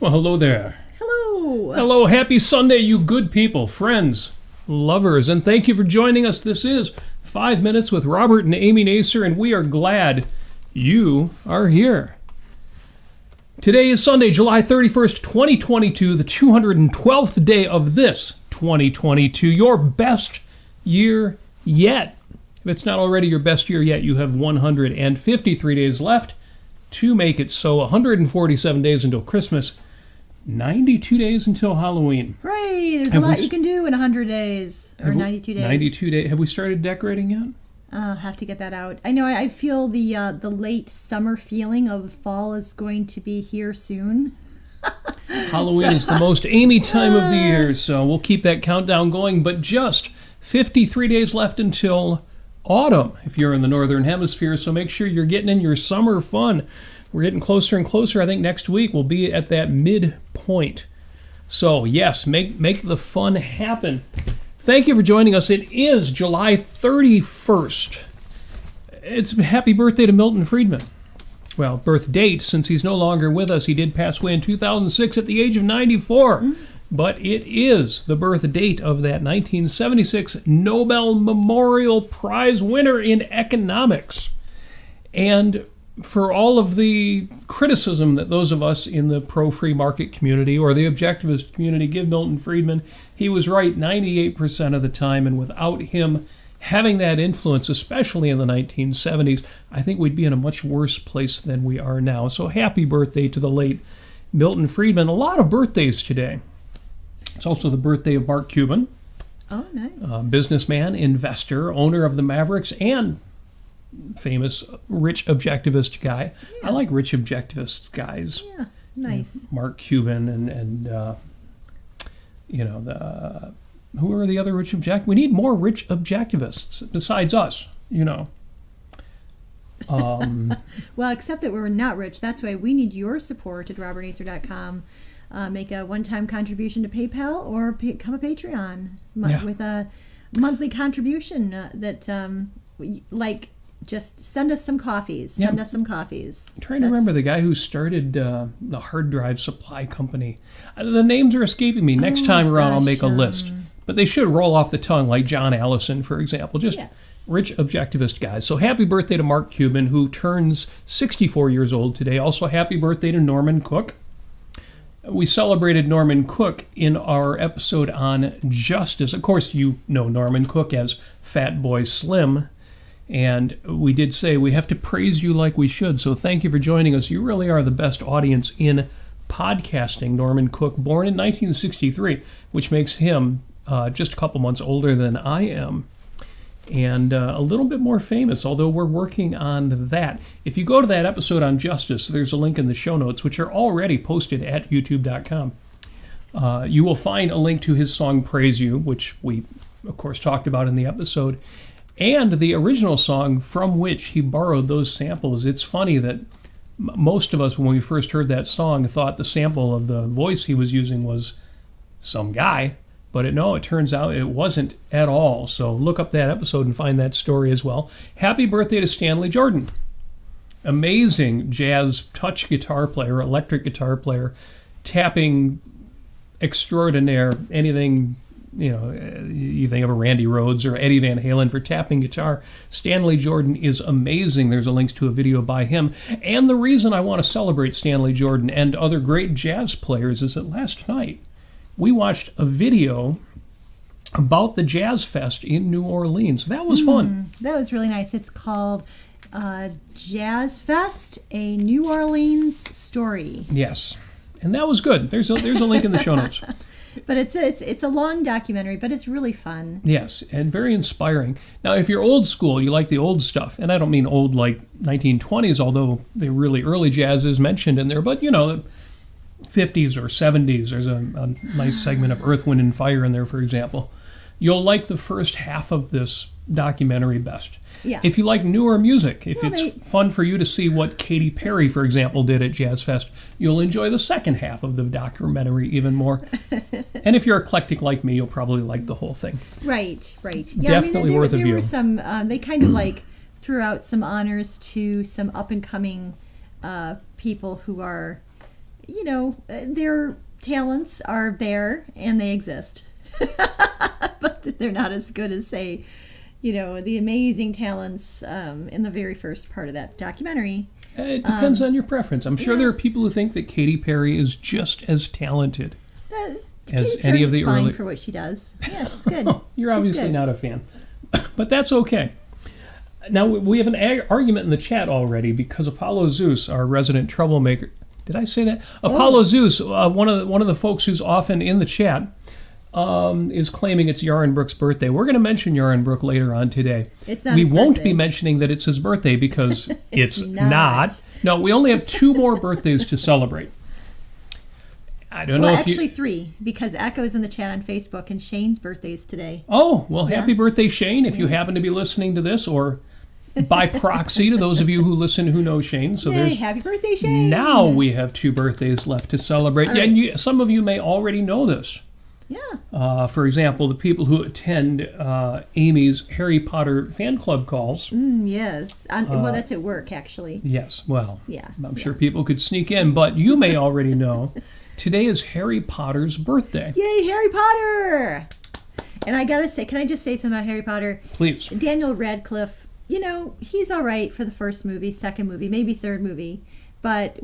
Well, hello there. Hello. Hello, happy Sunday, you good people, friends, lovers, and thank you for joining us. This is 5 Minutes with Robert and Amy Nasir, and we are glad you are here. Today is Sunday, July 31st, 2022, the 212th day of this 2022, your best year yet. If it's not already your best year yet, you have 153 days left to make it so. 147 days until Christmas, 92 days until Halloween. Hooray! There's a lot you can do in 100 days, or 92 days. 92 days. Have we started decorating yet? Have to get that out. I know I feel the late summer feeling of fall is going to be here soon. Halloween is the most Amy time of the year, so we'll keep that countdown going. But just 53 days left until autumn if you're in the northern hemisphere, so make sure you're getting in your summer fun. We're getting closer and closer. I think next week we'll be at that midpoint. So yes, make the fun happen. Thank you for joining us. It is July 31st. It's happy birthday to Milton Friedman. Well, birth date, since he's no longer with us. He did pass away in 2006 at the age of 94. Mm-hmm. But it is the birth date of that 1976 Nobel Memorial Prize winner in economics. And for all of the criticism that those of us in the pro-free market community or the objectivist community give Milton Friedman, he was right 98% of the time, and without him having that influence, especially in the 1970s, I think we'd be in a much worse place than we are now. So happy birthday to the late Milton Friedman. A lot of birthdays today. It's also the birthday of Mark Cuban. Oh, nice. Businessman, investor, owner of the Mavericks, and famous rich objectivist guy. Yeah. I like rich objectivist guys. Yeah, nice. Mark Cuban and who are the other rich objectivists? We need more rich objectivists besides us, Well, except that we're not rich. That's why we need your support at robertnaser.com. Make a one-time contribution to PayPal or become a Patreon with a monthly contribution just send us some coffees. Send us some coffees. I'm trying to remember the guy who started the hard drive supply company. The names are escaping me. Next time around, I'll make a list. But they should roll off the tongue, like John Allison, for example. Just rich objectivist guys. So happy birthday to Mark Cuban, who turns 64 years old today. Also happy birthday to Norman Cook. We celebrated Norman Cook in our episode on justice. Of course, you know Norman Cook as Fat Boy Slim. And we did say we have to praise you like we should. So thank you for joining us. You really are the best audience in podcasting. Norman Cook, born in 1963, which makes him just a couple months older than I am. And a little bit more famous, although we're working on that. If you go to that episode on justice, there's a link in the show notes, which are already posted at youtube.com. You will find a link to his song Praise You, which we, of course, talked about in the episode, and the original song from which he borrowed those samples. It's funny that most of us, when we first heard that song, thought the sample of the voice he was using was some guy. But it turns out it wasn't at all. So look up that episode and find that story as well. Happy birthday to Stanley Jordan. Amazing jazz touch guitar player, electric guitar player, tapping extraordinaire. Anything, you think of a Randy Rhoads or Eddie Van Halen for tapping guitar. Stanley Jordan is amazing. There's a link to a video by him. And the reason I want to celebrate Stanley Jordan and other great jazz players is that last night, we watched a video about the Jazz Fest in New Orleans. That was fun. That was really nice. It's called Jazz Fest, a New Orleans story. Yes, and that was good. There's a link in the show notes. But it's a long documentary, but it's really fun. Yes, and very inspiring. Now, if you're old school, you like the old stuff, and I don't mean old like 1920s, although the really early jazz is mentioned in there, but 50s or 70s. There's a nice segment of Earth, Wind, and Fire in there, for example. You'll like the first half of this documentary best. Yeah. If you like newer music, if fun for you to see what Katy Perry, for example, did at Jazz Fest, you'll enjoy the second half of the documentary even more. And if you're eclectic like me, you'll probably like the whole thing. Right. Yeah, Definitely worth a view. There were some, they kind of threw out some honors to some up-and-coming people who are their talents are there and they exist. But they're not as good as, say, the amazing talents in the very first part of that documentary. It depends on your preference. I'm sure there are people who think that Katy Perry is just as talented as any of the early. Fine for what she does. Yeah, she's good. You're obviously not a fan, but that's okay. Now we have an argument in the chat already because Apollo Zeus, our resident troublemaker. Did I say that? Apollo Zeus, one of the folks who's often in the chat, is claiming it's Yarenbrook's birthday. We're going to mention Yarenbrook later on today. It's not. We his won't birthday. be mentioning that it's his birthday because it's not. No, we only have 2 more birthdays to celebrate. I don't know if actually 3, because Echo's in the chat on Facebook, and Shane's birthday is today. Oh, well, happy birthday, Shane, if you happen to be listening to this, or by proxy to those of you who listen who know Shane. So Yay, happy birthday, Shane! Now we have 2 birthdays left to celebrate. Right. And some of you may already know this. Yeah. For example, the people who attend Amy's Harry Potter fan club calls. Yes. Well, that's at work, actually. Yes, well, yeah. I'm sure people could sneak in, but you may already know today is Harry Potter's birthday. Yay, Harry Potter! And I gotta say, can I just say something about Harry Potter? Please. Daniel Radcliffe, he's all right for the first movie, second movie, maybe third movie. But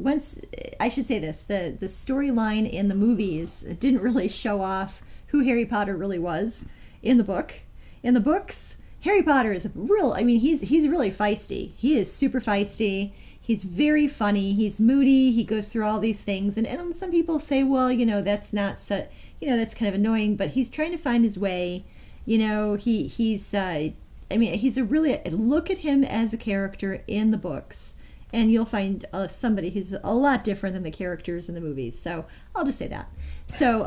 I should say this, the storyline in the movies didn't really show off who Harry Potter really was in the book. In the books, Harry Potter is he's really feisty. He is super feisty. He's very funny. He's moody. He goes through all these things. And some people say, well, that's not so, that's kind of annoying. But he's trying to find his way. He's a really, look at him as a character in the books. And you'll find somebody who's a lot different than the characters in the movies. So I'll just say that. So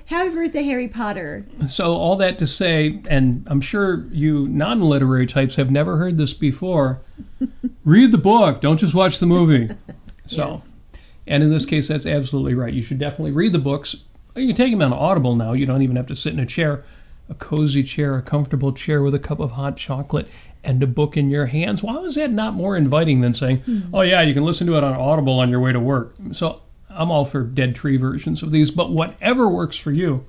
happy birthday, Harry Potter. So all that to say, and I'm sure you non-literary types have never heard this before, read the book, don't just watch the movie. So, yes. And in this case, that's absolutely right. You should definitely read the books. You can take them on Audible now. You don't even have to sit in a chair. A cozy chair, a comfortable chair with a cup of hot chocolate and a book in your hands. Why was that not more inviting than saying, oh yeah, you can listen to it on Audible on your way to work? So I'm all for dead tree versions of these, but whatever works for you,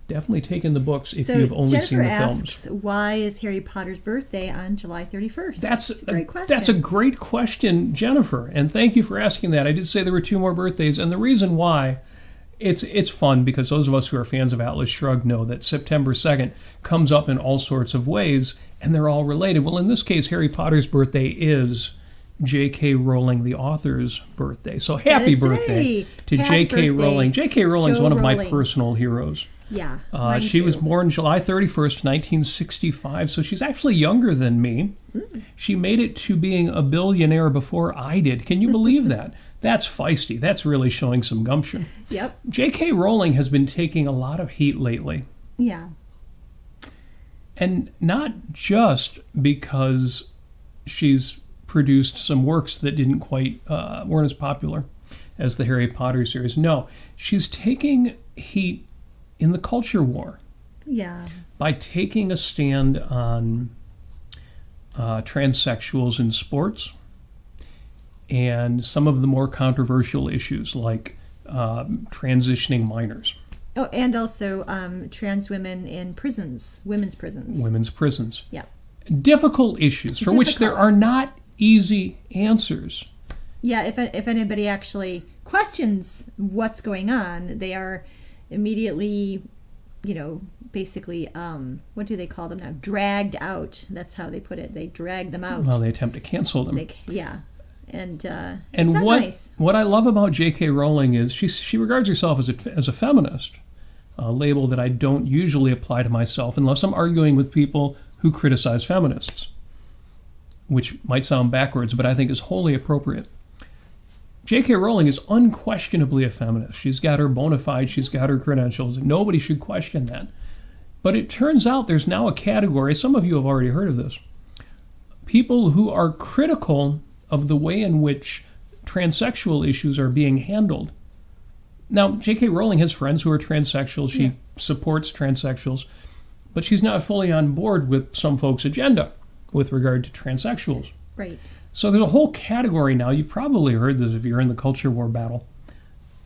definitely take in the books if you've only seen the films. Asks, why is Harry Potter's birthday on July 31st? That's a great question. That's a great question, Jennifer, and thank you for asking that. I did say there were 2 more birthdays, and the reason why, it's fun because those of us who are fans of Atlas Shrugged know that September 2nd comes up in all sorts of ways, and they're all related. Well, in this case, Harry Potter's birthday is J.K. Rowling, the author's birthday. So happy birthday to J.K. Rowling. J.K. Rowling is one of my personal heroes. Yeah. She was born July 31st, 1965, so she's actually younger than me. She made it to being a billionaire before I did. Can you believe that? That's feisty. That's really showing some gumption. Yep. J.K. Rowling has been taking a lot of heat lately. Yeah. And not just because she's produced some works that didn't quite, weren't as popular as the Harry Potter series. No, she's taking heat in the culture war. Yeah. By taking a stand on transsexuals in sports and some of the more controversial issues like transitioning minors. Oh, and also trans women in prisons, women's prisons. Women's prisons. Yeah. Difficult issues for which there are not easy answers. Yeah, if anybody actually questions what's going on, they are immediately, basically, what do they call them now? Dragged out. That's how they put it. They drag them out. Well, they attempt to cancel them. Yeah. And it's not nice. What I love about J.K. Rowling is she regards herself as a feminist, a label that I don't usually apply to myself unless I'm arguing with people who criticize feminists, which might sound backwards, but I think is wholly appropriate. J.K. Rowling is unquestionably a feminist. She's got her bona fides, she's got her credentials. Nobody should question that. But it turns out there's now a category, some of you have already heard of this, people who are critical of the way in which transsexual issues are being handled. Now, J.K. Rowling has friends who are transsexual. She supports transsexuals, but she's not fully on board with some folks' agenda with regard to transsexuals. Right. So there's a whole category now, you've probably heard this if you're in the culture war battle,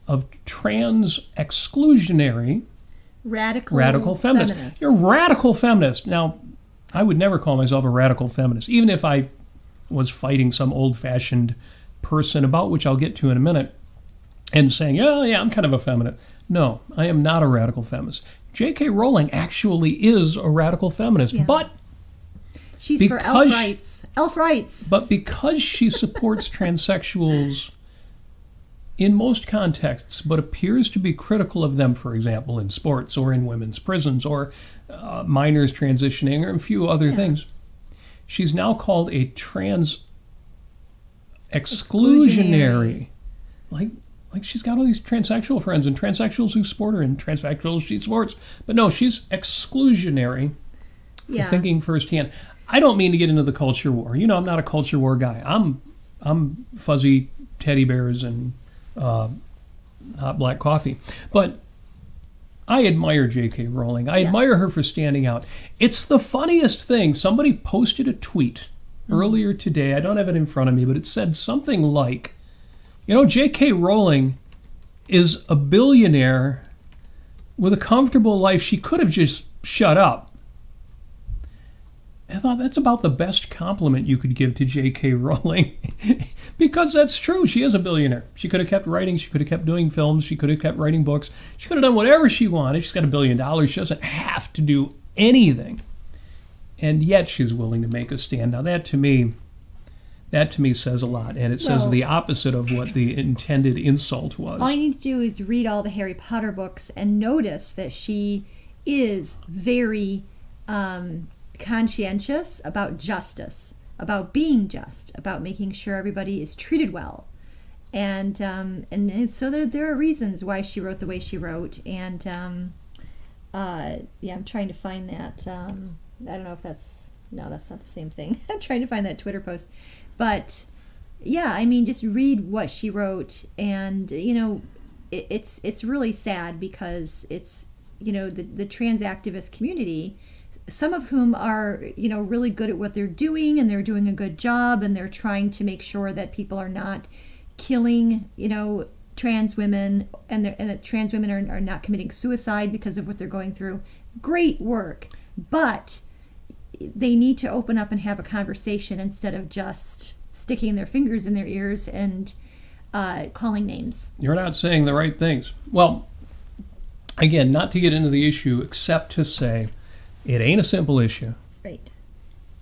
of trans exclusionary radical feminists. You're a radical feminist. Now, I would never call myself a radical feminist, even if I was fighting some old-fashioned person, about which I'll get to in a minute, and saying, yeah, I'm kind of a feminist. No, I am not a radical feminist. J.K. Rowling actually is a radical feminist, but she's for elf rights. Elf rights. But because she supports transsexuals in most contexts, but appears to be critical of them, for example, in sports or in women's prisons or minors transitioning or a few other things, she's now called a trans exclusionary. Like she's got all these transsexual friends and transsexuals who support her and transsexuals she supports. But no, she's exclusionary for thinking firsthand. I don't mean to get into the culture war. You know, I'm not a culture war guy. I'm fuzzy teddy bears and hot black coffee. But I admire J.K. Rowling. I admire her for standing out. It's the funniest thing. Somebody posted a tweet earlier today. I don't have it in front of me, but it said something like, J.K. Rowling is a billionaire with a comfortable life. She could have just shut up. I thought that's about the best compliment you could give to J.K. Rowling. Because that's true. She is a billionaire. She could have kept writing. She could have kept doing films. She could have kept writing books. She could have done whatever she wanted. She's got $1 billion. She doesn't have to do anything. And yet she's willing to make a stand. Now that to me says a lot. And it says the opposite of what the intended insult was. All you need to do is read all the Harry Potter books and notice that she is very conscientious about justice, about being just, about making sure everybody is treated well, and so there are reasons why she wrote the way she wrote, and I'm trying to find that. I don't know if that's not the same thing. I'm trying to find that Twitter post, but just read what she wrote, and it's really sad because it's the trans activist community, some of whom are, really good at what they're doing, and they're doing a good job, and they're trying to make sure that people are not killing, trans women, and that trans women are not committing suicide because of what they're going through. Great work. But they need to open up and have a conversation instead of just sticking their fingers in their ears and calling names. You're not saying the right things. Well, again, not to get into the issue, except to say, it ain't a simple issue. Right.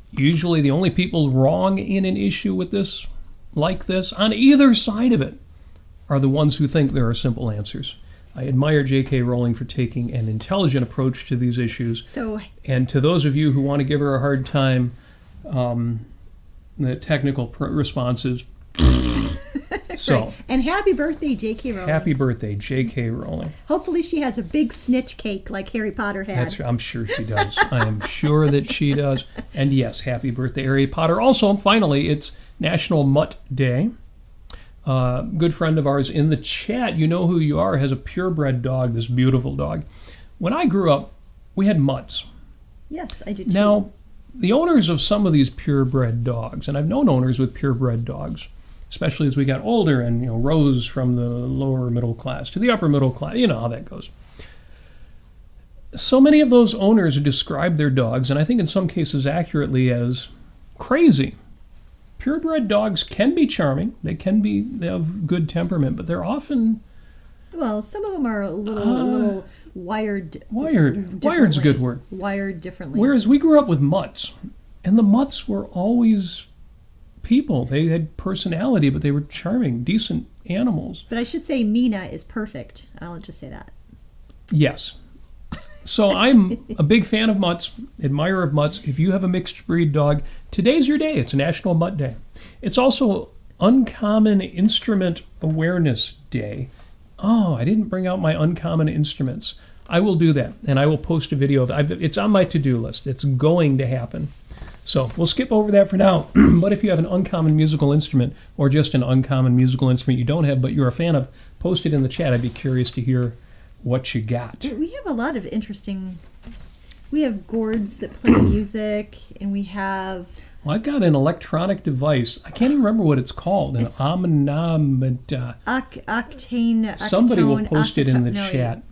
Usually the only people wrong in an issue with this, like this, on either side of it, are the ones who think there are simple answers. I admire J.K. Rowling for taking an intelligent approach to these issues. And to those of you who want to give her a hard time, the technical responses. Right. And happy birthday, J.K. Rowling. Happy birthday, J.K. Rowling. Hopefully she has a big snitch cake like Harry Potter had. I'm sure she does. I am sure that she does. And yes, happy birthday, Harry Potter. Also, finally, it's National Mutt Day. Good friend of ours in the chat, you know who you are, has a purebred dog, this beautiful dog. When I grew up, we had mutts. Yes, I did too. Now, the owners of some of these purebred dogs, and I've known owners with purebred dogs, especially as we got older and rose from the lower middle class to the upper middle class. You know how that goes. So many of those owners describe their dogs, and I think in some cases accurately, as crazy. Purebred dogs can be charming. They have good temperament, but they're often... Well, some of them are a little wired. Wired's a good word. Wired differently. Whereas we grew up with mutts, and the mutts were always people. They had personality, but they were charming, decent animals. But I should say Mina is perfect. I'll just say that. Yes. So I'm a big fan of mutts, admirer of mutts. If you have a mixed breed dog, today's your day. It's National Mutt Day. It's also Uncommon Instrument Awareness Day. Oh, I didn't bring out my uncommon instruments. I will do that, and I will post a video of it. It's on my to-do list. It's going to happen. So we'll skip over that for now. But if you have an uncommon musical instrument, or just an uncommon musical instrument you don't have but you're a fan of, post it in the chat. I'd be curious to hear what you got. We have a lot of interesting... We have gourds that play music, and we have Well, I've got an electronic device. I can't even remember what it's called. An octane. Somebody will post it in the chat.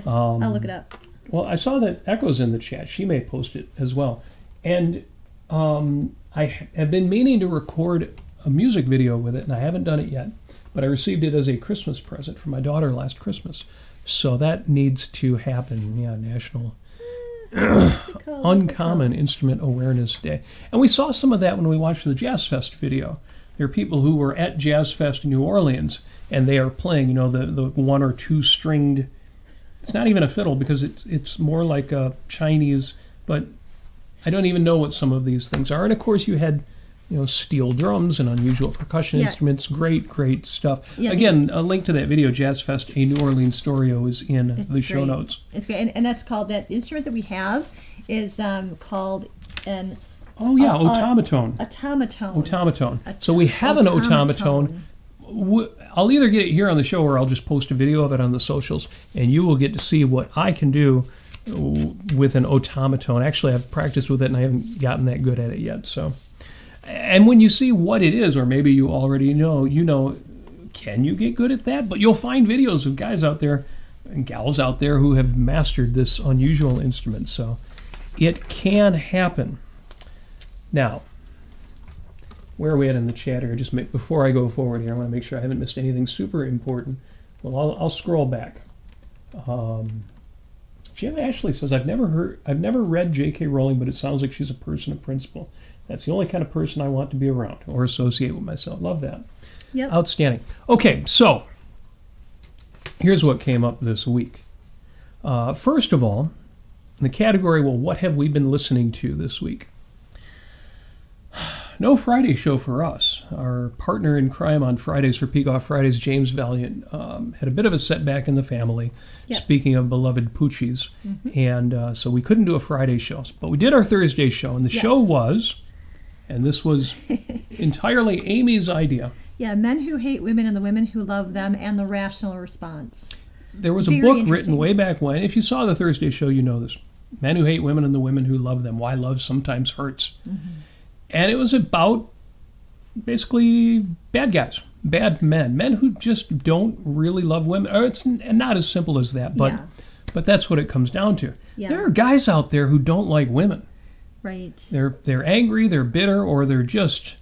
I'll look it up. Well, I saw that Echo's in the chat. She may post it as well. And I have been meaning to record a music video with it, and I haven't done it yet. But I received it as a Christmas present from my daughter last Christmas. So that needs to happen. Yeah, National Uncommon Instrument Awareness Day. And we saw some of that when we watched the Jazz Fest video. There are people who were at Jazz Fest in New Orleans, and they are playing, the 1 or 2 stringed. It's not even a fiddle because it's more like a Chinese, but I don't even know what some of these things are. And of course, you had steel drums and unusual percussion instruments. Great stuff. Yeah, again, a link to that video, Jazz Fest, A New Orleans Story-O, is in the show notes. It's great. And that's called, that instrument that we have is called an... Oh, yeah, automaton. Automaton. So we have an automaton. I'll either get it here on the show or I'll just post a video of it on the socials, and you will get to see what I can do with an automaton. Actually, I've practiced with it, and I haven't gotten that good at it yet, so... And when you see what it is, or maybe you already know, can you get good at that? But you'll find videos of guys out there and gals out there who have mastered this unusual instrument. So it can happen. Now, where are we at in the chat here? Before I go forward here, I want to make sure I haven't missed anything super important. Well, I'll scroll back. Jim Ashley says, I've never read J.K. Rowling, but it sounds like she's a person of principle. That's the only kind of person I want to be around or associate with myself. Love that. Yep. Outstanding. Okay, so here's what came up this week. First of all, in the category, what have we been listening to this week? No Friday show for us. Our partner in crime on Fridays for Peak Off Fridays, James Valiant, had a bit of a setback in the family, speaking of beloved Poochies. Mm-hmm. And so we couldn't do a Friday show. But we did our Thursday show, and the show was... And this was entirely Amy's idea. Yeah, Men Who Hate Women and the Women Who Love Them, and the Rational Response. There was a book written way back when. If you saw the Thursday show, you know this. Men Who Hate Women and the Women Who Love Them, Why Love Sometimes Hurts. Mm-hmm. And it was about basically bad guys, bad men who just don't really love women. Or it's not as simple as that, but that's what it comes down to. Yeah. There are guys out there who don't like women. Right. They're angry, they're bitter, or they're just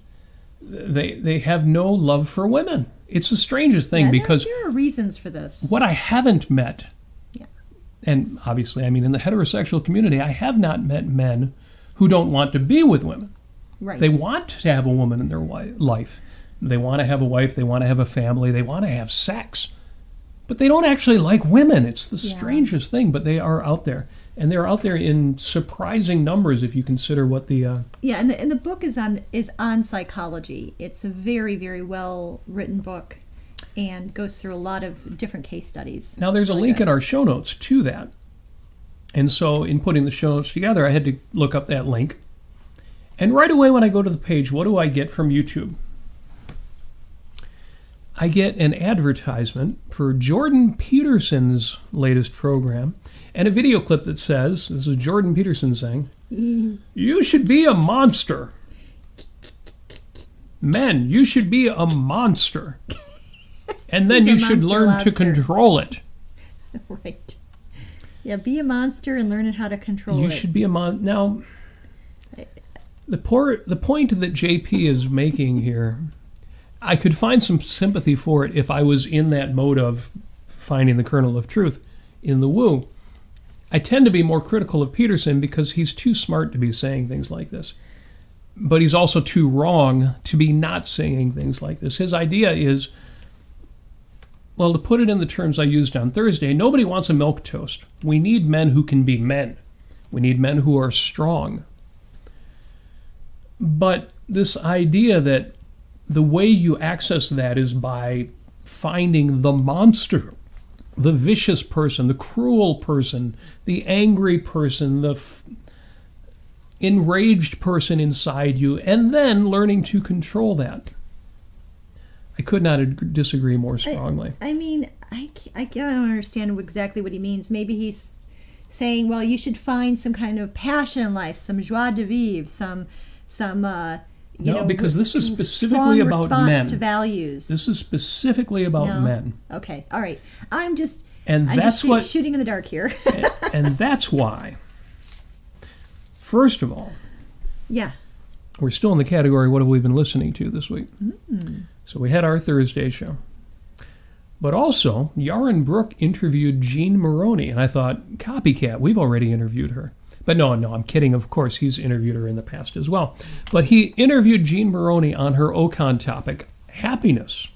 they have no love for women. It's the strangest thing because there are reasons for this. What I haven't met, and obviously, I mean, in the heterosexual community, I have not met men who don't want to be with women. Right. They want to have a woman in their life. They want to have a wife. They want to have a family. They want to have sex. But they don't actually like women. It's the strangest thing, but they are out there. And they're out there in surprising numbers if you consider what the... and the book is on psychology. It's a very, very well-written book and goes through a lot of different case studies. Now, there's a link in our show notes to that. And so in putting the show notes together, I had to look up that link. And right away when I go to the page, what do I get from YouTube? I get an advertisement for Jordan Peterson's latest program and a video clip that says, this is Jordan Peterson saying, you should be a monster. Men, you should be a monster. And then you should learn to control it. Right. Yeah, be a monster and learn how to control it. You should be a monster. Now, the point that JP is making here, I could find some sympathy for it if I was in that mode of finding the kernel of truth in the woo. I tend to be more critical of Peterson because he's too smart to be saying things like this. But he's also too wrong to be not saying things like this. His idea is, well, to put it in the terms I used on Thursday, nobody wants a milquetoast. We need men who can be men. We need men who are strong. But this idea that the way you access that is by finding the monster, the vicious person, the cruel person, the angry person, the enraged person inside you, and then learning to control that. I could not disagree more strongly. I mean, I don't understand exactly what he means. Maybe he's saying, well, you should find some kind of passion in life, some joie de vivre, some some because this is specifically about men. To values. This is specifically about men. Okay, all right. I'm just shooting in the dark here. and that's why. First of all, we're still in the category, what have we been listening to this week? So we had our Thursday show. But also, Yaron Brook interviewed Jean Maroney, and I thought, copycat, we've already interviewed her. But no, I'm kidding. Of course, he's interviewed her in the past as well. But he interviewed Jean Maroney on her Ocon topic, happiness.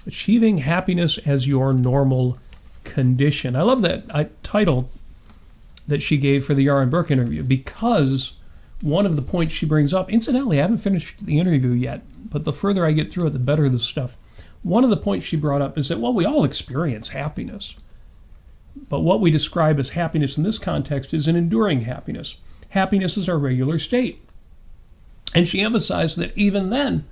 Achieving happiness as your normal condition. I love that title that she gave for the Yaron Brook interview, because one of the points she brings up, incidentally, I haven't finished the interview yet, but the further I get through it, the better the stuff. One of the points she brought up is that, well, we all experience happiness. But what we describe as happiness in this context is an enduring happiness. Happiness is our regular state. And she emphasized that even then,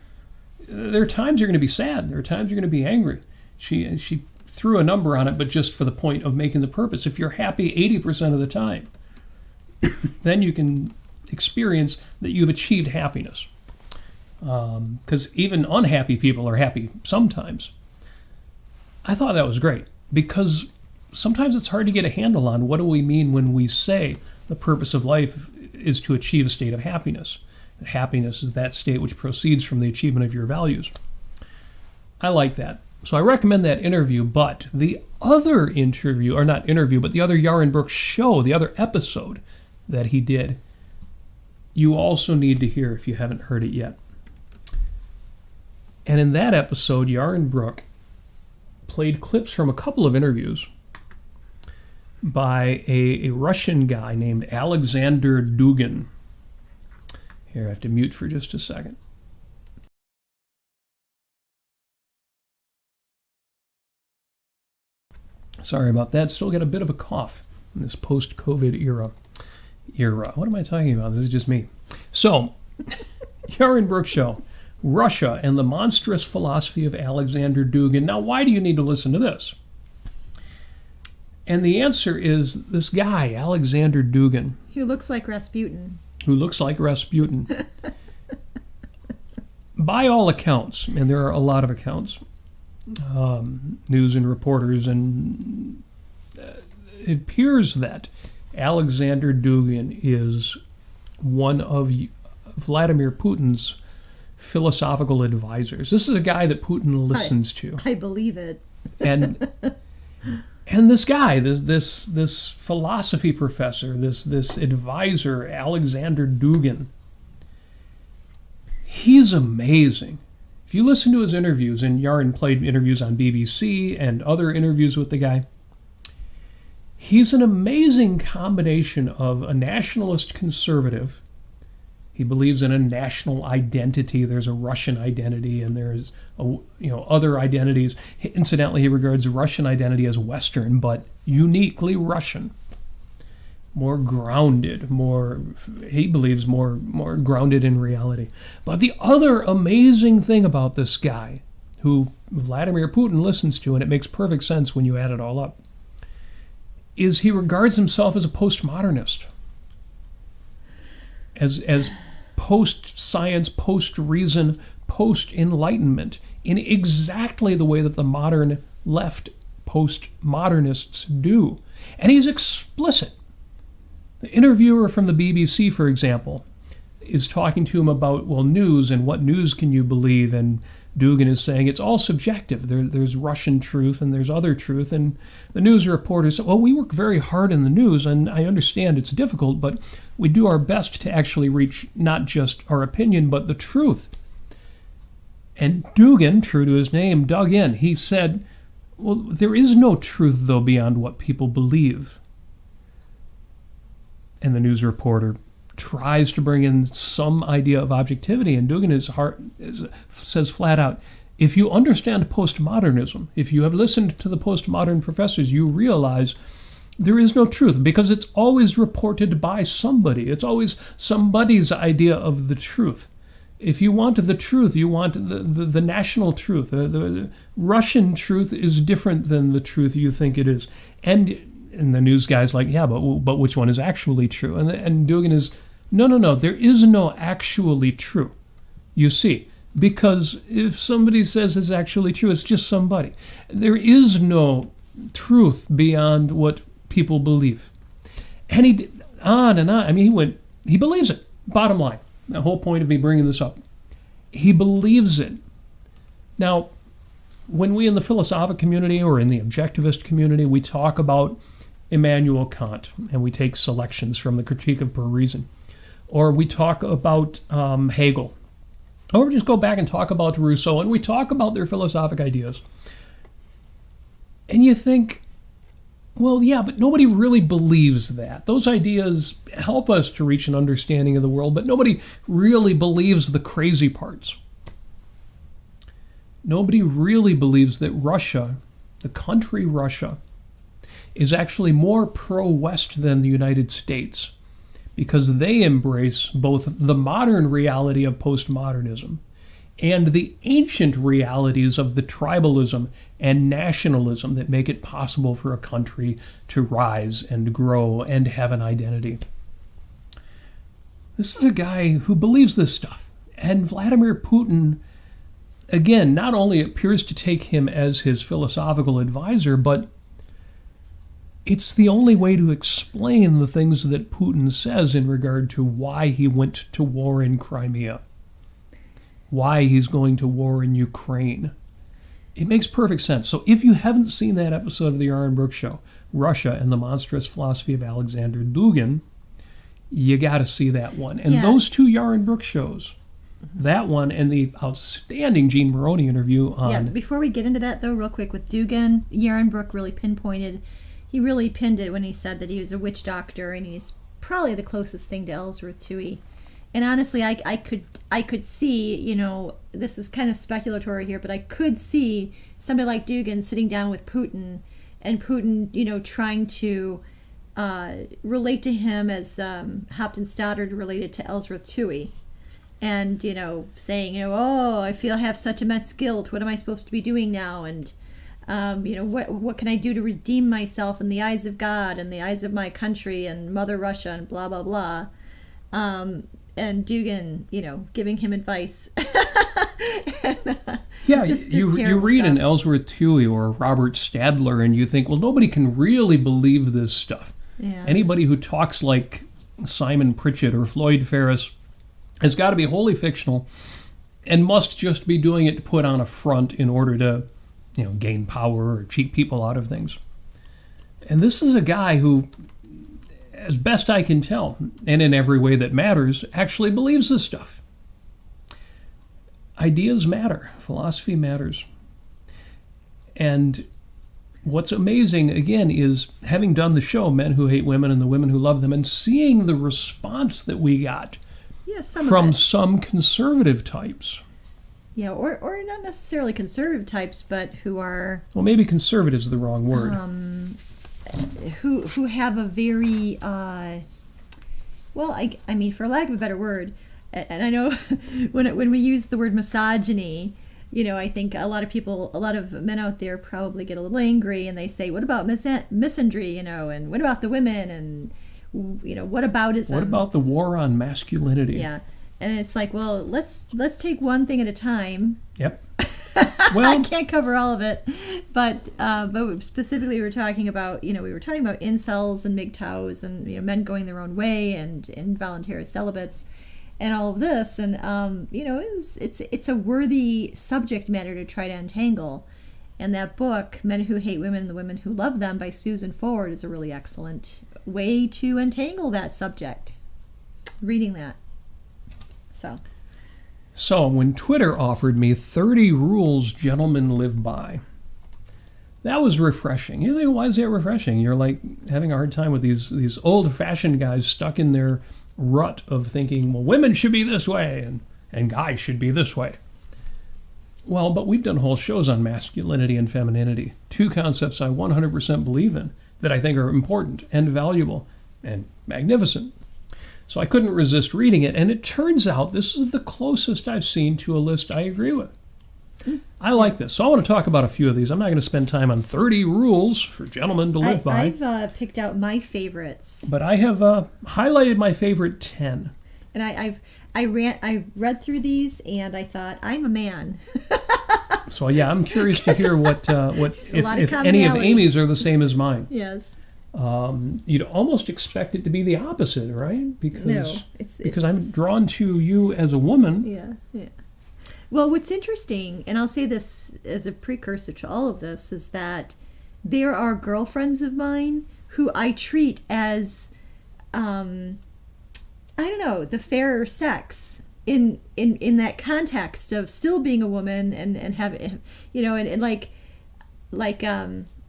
there are times you're going to be sad. There are times you're going to be angry. She threw a number on it, but just for the point of making the purpose. If you're happy 80% of the time, then you can experience that you've achieved happiness. Because even unhappy people are happy sometimes. I thought that was great, because sometimes it's hard to get a handle on what do we mean when we say the purpose of life is to achieve a state of happiness. Happiness is that state which proceeds from the achievement of your values. I like that. So I recommend that interview, but the other interview, or not interview, but the other Yaron Brook show, the other episode that he did, you also need to hear if you haven't heard it yet. And in that episode, Yaron Brook played clips from a couple of interviews by a Russian guy named Alexander Dugin. Here, I have to mute for just a second. Sorry about that. Still got a bit of a cough in this post-COVID era. What am I talking about? This is just me. So, Yaron Brook show, Russia and the monstrous philosophy of Alexander Dugin. Now, why do you need to listen to this? And the answer is this guy, Alexander Dugin. Who looks like Rasputin. By all accounts, and there are a lot of accounts, news and reporters, and it appears that Alexander Dugin is one of Vladimir Putin's philosophical advisors. This is a guy that Putin listens to. I believe it. And this guy, this philosophy professor, this advisor, Alexander Dugin, he's amazing. If you listen to his interviews, and Yaron played interviews on BBC and other interviews with the guy, he's an amazing combination of a nationalist conservative. He believes in a national identity. There's a Russian identity, and there's other identities. Incidentally, he regards Russian identity as Western, but uniquely Russian. More grounded, he believes more grounded in reality. But the other amazing thing about this guy, who Vladimir Putin listens to, and it makes perfect sense when you add it all up, is he regards himself as a postmodernist. As post-science, post-reason, post-enlightenment, in exactly the way that the modern left postmodernists do. And he's explicit. The interviewer from the BBC, for example, is talking to him about, news, and what news can you believe? And Dugin is saying it's all subjective. There's Russian truth and there's other truth. And the news reporter said, we work very hard in the news, and I understand it's difficult, but we do our best to actually reach not just our opinion, but the truth. And Dugin, true to his name, dug in. He said, there is no truth, though, beyond what people believe. And the news reporter tries to bring in some idea of objectivity, and Dugin says flat out, if you understand postmodernism, if you have listened to the postmodern professors, you realize there is no truth, because it's always reported by somebody. It's always somebody's idea of the truth. If you want the truth, you want the national truth. The Russian truth is different than the truth you think it is. And the news guy's like, but which one is actually true? And Dugin is No. There is no actually true. You see, because if somebody says it's actually true, it's just somebody. There is no truth beyond what people believe. And he did on and on. I mean, he believes it. Bottom line, the whole point of me bringing this up. He believes it. Now, when we in the philosophic community or in the objectivist community, we talk about Immanuel Kant, and we take selections from the Critique of Pure Reason. Or we talk about Hegel. Or we just go back and talk about Rousseau, and we talk about their philosophic ideas. And you think, well, yeah, but nobody really believes that. Those ideas help us to reach an understanding of the world, but nobody really believes the crazy parts. Nobody really believes that Russia, the country Russia, is actually more pro-West than the United States, because they embrace both the modern reality of postmodernism and the ancient realities of the tribalism and nationalism that make it possible for a country to rise and grow and have an identity. This is a guy who believes this stuff. And Vladimir Putin, again, not only appears to take him as his philosophical advisor, but it's the only way to explain the things that Putin says in regard to why he went to war in Crimea, why he's going to war in Ukraine. It makes perfect sense. So if you haven't seen that episode of the Aaron Brooks Show, Russia and the Monstrous Philosophy of Alexander Dugin, you got to see that one. And those two Yaron Brooks shows, that one and the outstanding Gene Maroney interview on... Yeah, before we get into that, though, real quick, with Dugin, Yaron Brook really he really pinned it when he said that he was a witch doctor, and he's probably the closest thing to Ellsworth Toohey. And honestly, I could see, you know, this is kind of speculatory here, but I could see somebody like Dugin sitting down with Putin, and Putin, you know, trying to relate to him as Hopton Stoddard related to Ellsworth Toohey. And, you know, saying, you know, oh, I have such immense guilt. What am I supposed to be doing now? And, you know, what can I do to redeem myself in the eyes of God and the eyes of my country and Mother Russia and blah, blah, blah. And Dugin, you know, giving him advice. Yeah, you read an Ellsworth Toohey or Robert Stadler and you think, well, nobody can really believe this stuff. Yeah. Anybody who talks like Simon Pritchett or Floyd Ferris has got to be wholly fictional and must just be doing it to put on a front in order to, you know, gain power or cheat people out of things. And this is a guy who, as best I can tell, and in every way that matters, actually believes this stuff. Ideas matter. Philosophy matters. And what's amazing, again, is having done the show, Men Who Hate Women and the Women Who Love Them, and seeing the response that we got from some conservative types. Yeah, or not necessarily conservative types, but who are... Well, maybe conservative is the wrong word. Who have a very... well, I mean, for lack of a better word, and I know when we use the word misogyny, you know, I think a lot of men out there probably get a little angry, and they say, what about misandry, you know, and what about the women, and, you know, what aboutism? What about the war on masculinity? Yeah, and it's like, well, let's take one thing at a time. Yep. Well, I can't cover all of it, but specifically we were talking about incels and MGTOWs and, you know, men going their own way and involuntary celibates and all of this, and you know, it's a worthy subject matter to try to untangle. And that book, Men Who Hate Women and the Women Who Love Them by Susan Ford, is a really excellent way to untangle that subject. Reading that. So when Twitter offered me 30 rules gentlemen live by, that was refreshing. You think, why is that refreshing? You're like having a hard time with these old-fashioned guys stuck in their rut of thinking, well, women should be this way and guys should be this way. Well, but we've done whole shows on masculinity and femininity, two concepts I 100% believe in that I think are important and valuable and magnificent. So I couldn't resist reading it, and it turns out this is the closest I've seen to a list I agree with. I like this. So I want to talk about a few of these. I'm not going to spend time on 30 rules for gentlemen to live by. I've picked out my favorites. But I have highlighted my favorite 10. And I read through these and I thought, I'm a man. So yeah, I'm curious to hear what if any of Amy's are the same as mine. Yes. You'd almost expect it to be the opposite, right? Because no, because I'm drawn to you as a woman. Yeah. Well, what's interesting, and I'll say this as a precursor to all of this, is that there are girlfriends of mine who I treat as, I don't know, the fairer sex in that context of still being a woman and having, and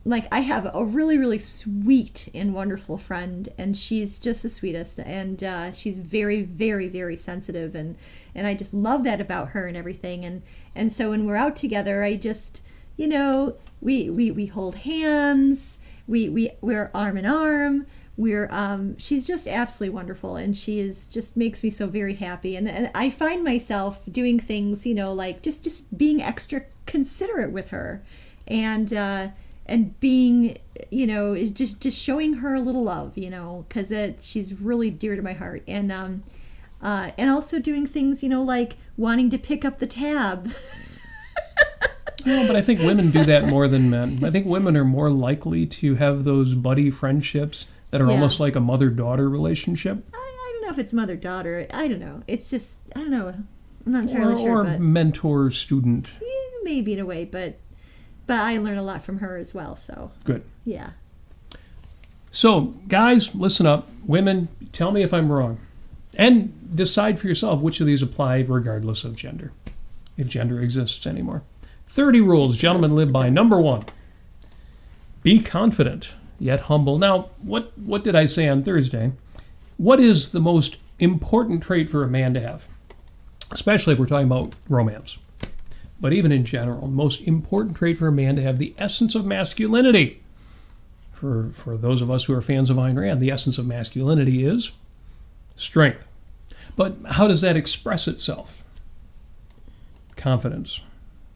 like I have a really, really sweet and wonderful friend, and she's just the sweetest, and she's very, very, very sensitive, and I just love that about her and everything, and so when we're out together, I just, we hold hands, we're arm in arm, she's just absolutely wonderful, and just makes me so very happy, and I find myself doing things, like just being extra considerate with her, and being, just showing her a little love, because she's really dear to my heart. And also doing things, like wanting to pick up the tab. Well, but I think women do that more than men. I think women are more likely to have those buddy friendships that are almost like a mother-daughter relationship. I don't know if it's mother-daughter. I don't know. It's just, I don't know. I'm not entirely sure. Or mentor-student. Yeah, maybe in a way, but I learn a lot from her as well, so. Good. Yeah. So, guys, listen up. Women, tell me if I'm wrong. And decide for yourself which of these apply regardless of gender, if gender exists anymore. 30 rules gentlemen live by. Number 1, be confident, yet humble. Now, what did I say on Thursday? What is the most important trait for a man to have? Especially if we're talking about romance. But even in general, most important trait for a man to have the essence of masculinity. For those of us who are fans of Ayn Rand, the essence of masculinity is strength. But how does that express itself? Confidence,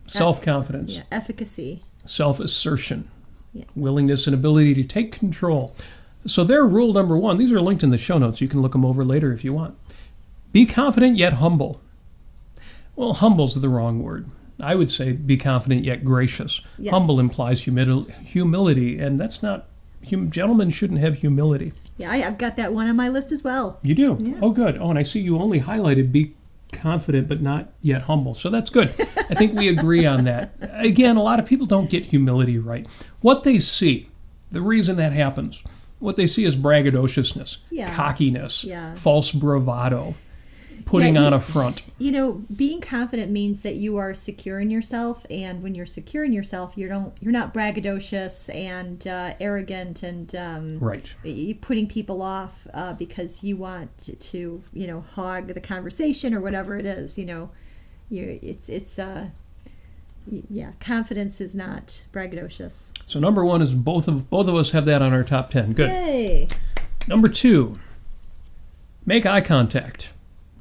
self-confidence, efficacy, self-assertion, willingness and ability to take control. So their rule number 1, these are linked in the show notes. You can look them over later if you want. Be confident yet humble. Well, humble's the wrong word. I would say be confident yet gracious. Yes. Humble implies humility, and that's not... Gentlemen shouldn't have humility. Yeah, I've got that one on my list as well. You do? Yeah. Oh, good. Oh, and I see you only highlighted be confident but not yet humble. So that's good. I think we agree on that. Again, a lot of people don't get humility right. What they see, the reason that happens, what they see is braggadociousness, cockiness, false bravado. Putting on a front. Being confident means that you are secure in yourself, and when you're secure in yourself, you're not braggadocious and arrogant and right. Putting people off because you want to hog the conversation or whatever it is. Confidence is not braggadocious. So number 1 is both of us have that on our top 10. Good. Yay. Number 2, make eye contact.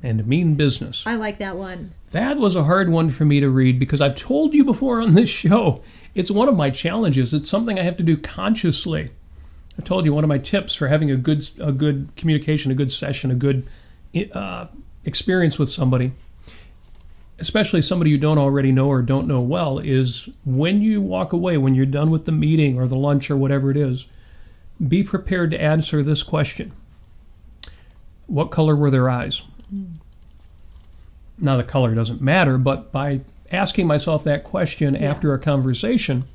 And mean business. I like that one. That was a hard one for me to read because I've told you before on this show, it's one of my challenges. It's something I have to do consciously. I told you one of my tips for having a good communication, a good session, a good experience with somebody, especially somebody you don't already know or don't know well, is when you walk away, when you're done with the meeting or the lunch or whatever it is, be prepared to answer this question. What color were their eyes? Now, the color doesn't matter, but by asking myself that question after a conversation,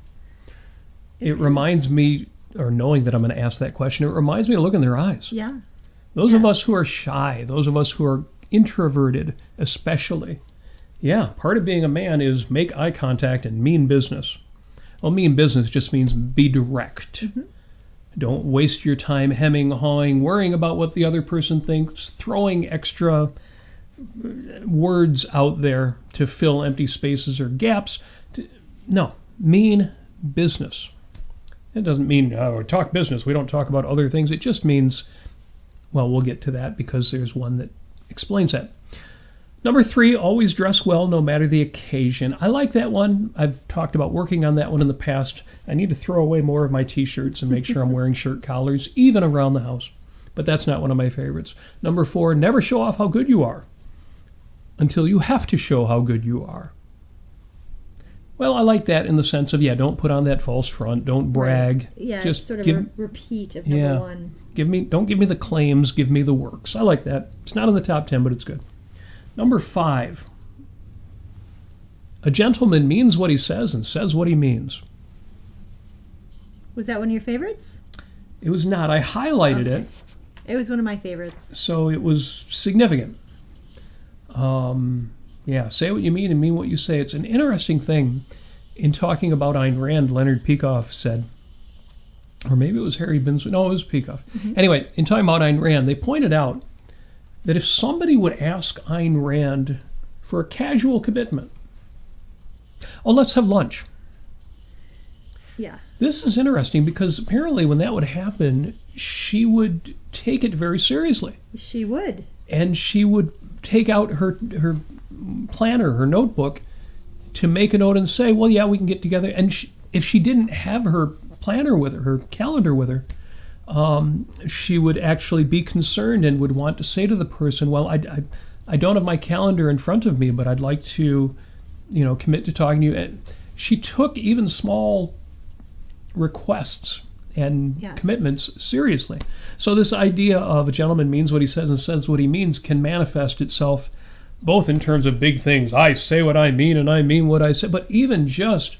it reminds me, or knowing that I'm going to ask that question, it reminds me to look in their eyes. Yeah. Those of us who are shy, those of us who are introverted especially, part of being a man is make eye contact and mean business. Well, mean business just means be direct. Mm-hmm. Don't waste your time hemming, hawing, worrying about what the other person thinks, throwing extra words out there to fill empty spaces or gaps. No, mean business. It doesn't mean talk business. We don't talk about other things. It just means, well, we'll get to that because there's one that explains that. Number 3, always dress well no matter the occasion. I like that one. I've talked about working on that one in the past. I need to throw away more of my T-shirts and make sure I'm wearing shirt collars, even around the house. but that's not one of my favorites. Number 4, never show off how good you are until you have to show how good you are. Well, I like that in the sense of, don't put on that false front, don't brag. Right. Yeah, just it's sort of a repeat of number 1. Don't give me the claims, give me the works. I like that. It's not in the top 10, but it's good. Number 5, a gentleman means what he says and says what he means. Was that one of your favorites? It was not. I highlighted it. It was one of my favorites. So it was significant. Say what you mean and mean what you say. It's an interesting thing in talking about Ayn Rand. Leonard Peikoff said, or maybe it was Harry Binswanger. No, it was Peikoff. Mm-hmm. Anyway, in talking about Ayn Rand, they pointed out that if somebody would ask Ayn Rand for a casual commitment, let's have lunch. Yeah. This is interesting because apparently when that would happen, she would take it very seriously. She would. And she would take out her planner, her notebook, to make a note and say, well, yeah, we can get together. And if she didn't have her planner with her calendar with her, she would actually be concerned and would want to say to the person, well, I don't have my calendar in front of me, but I'd like to, commit to talking to you. And she took even small requests and commitments seriously. So this idea of a gentleman means what he says and says what he means can manifest itself both in terms of big things. I say what I mean and I mean what I say, but even just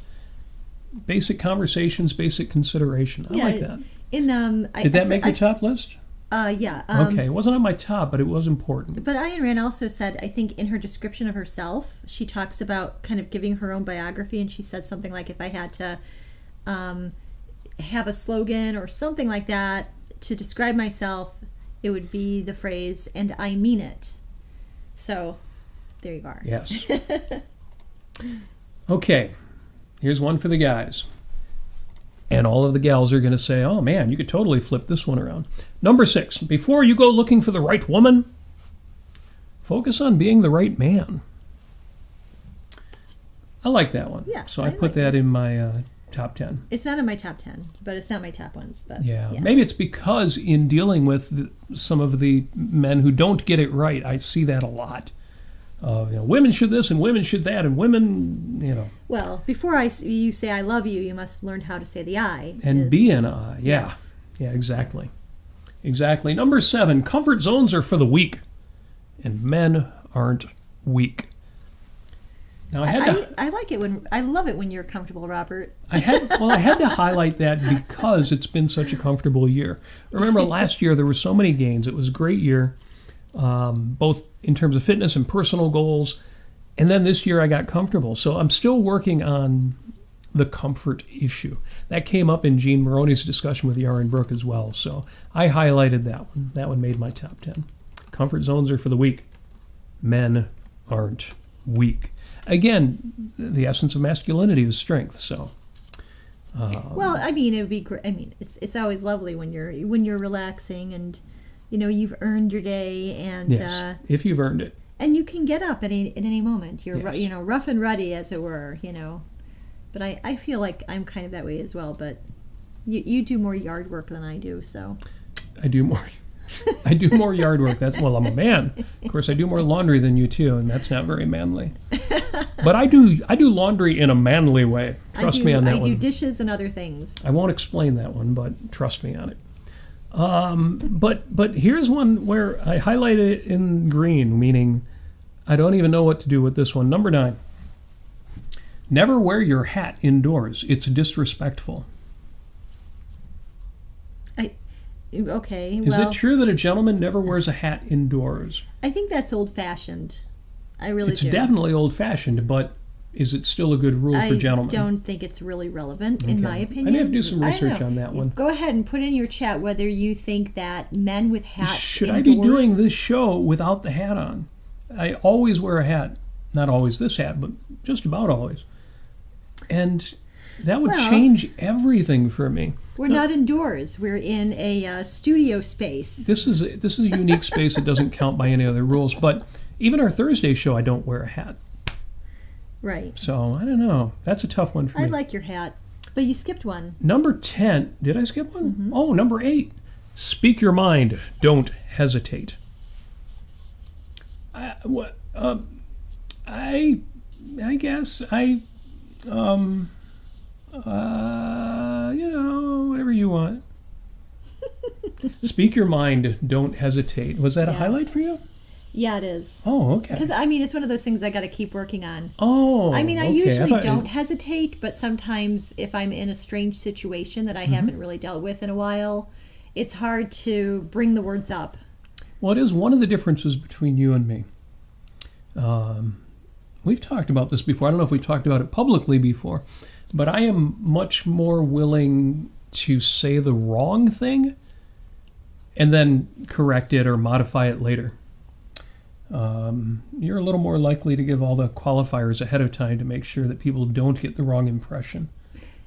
basic conversations, basic consideration. I like that. Did that make your top list? Yeah. Okay, it wasn't on my top, but it was important. But Ayn Rand also said, I think in her description of herself, she talks about kind of giving her own biography, and she said something like, if I had to have a slogan or something like that to describe myself, it would be the phrase, and I mean it. So there you are. Yes. Okay, here's one for the guys. And all of the gals are going to say, oh man, you could totally flip this one around. Number 6, before you go looking for the right woman, focus on being the right man. I like that one. Yeah, so I put that in my top 10. It's not in my top 10, but it's not my top ones. But yeah. Maybe it's because in dealing with some of the men who don't get it right, I see that a lot. Women should this and women should that and women, Well, before you say I love you, you must learn how to say the I. And be an I, yeah. Yes. Yeah, exactly. Exactly. Number 7, comfort zones are for the weak, and men aren't weak. Now I like it I love it when you're comfortable, Robert. I had to highlight that because it's been such a comfortable year. Remember last year there were so many gains. It was a great year, both in terms of fitness and personal goals. And then this year I got comfortable. So I'm still working on the comfort issue. That came up in Gene Maroney's discussion with Yaron Brook as well. So I highlighted that one. That one made my top 10. Comfort zones are for the weak. Men aren't weak. Again, the essence of masculinity is strength. So, well, I mean, it would be great. I mean, it's always lovely when you're relaxing and you've earned your day and yes, if you've earned it, and you can get up at any moment. You're rough and ready, as it were. But I feel like I'm kind of that way as well. But you do more yard work than I do, so I do more. I do more yard work. I'm a man. Of course, I do more laundry than you too, and that's not very manly. But I do laundry in a manly way. Trust me on that one. I do dishes and other things. I won't explain that one, but trust me on it. But here's one where I highlighted it in green, meaning I don't even know what to do with this one. Number 9. Never wear your hat indoors. It's disrespectful. Okay. Is it true that a gentleman never wears a hat indoors? I think that's old-fashioned. I really do. It's definitely old-fashioned, but is it still a good rule for gentlemen? I don't think it's really relevant, in my opinion. I may have to do some research on that one. Go ahead and put in your chat whether you think that men with hats Should indoors... I be doing this show without the hat on? I always wear a hat. Not always this hat, but just about always. And that would change everything for me. We're not indoors. We're in a studio space. This is a unique space that doesn't count by any other rules. But even our Thursday show, I don't wear a hat. Right. So, I don't know. That's a tough one for me. I like your hat. But you skipped one. Number 10. Did I skip one? Mm-hmm. Oh, number 8. Speak your mind. Don't hesitate. I guess whatever you want. Speak your mind. Don't hesitate. Was that a highlight for you? Yeah, it is. Oh, okay. Because, it's one of those things I got to keep working on. Oh, I usually don't hesitate, but sometimes if I'm in a strange situation that I haven't really dealt with in a while, it's hard to bring the words up. Well, it is one of the differences between you and me. We've talked about this before. I don't know if we've talked about it publicly before, but I am much more willing to say the wrong thing and then correct it or modify it later. You're a little more likely to give all the qualifiers ahead of time to make sure that people don't get the wrong impression.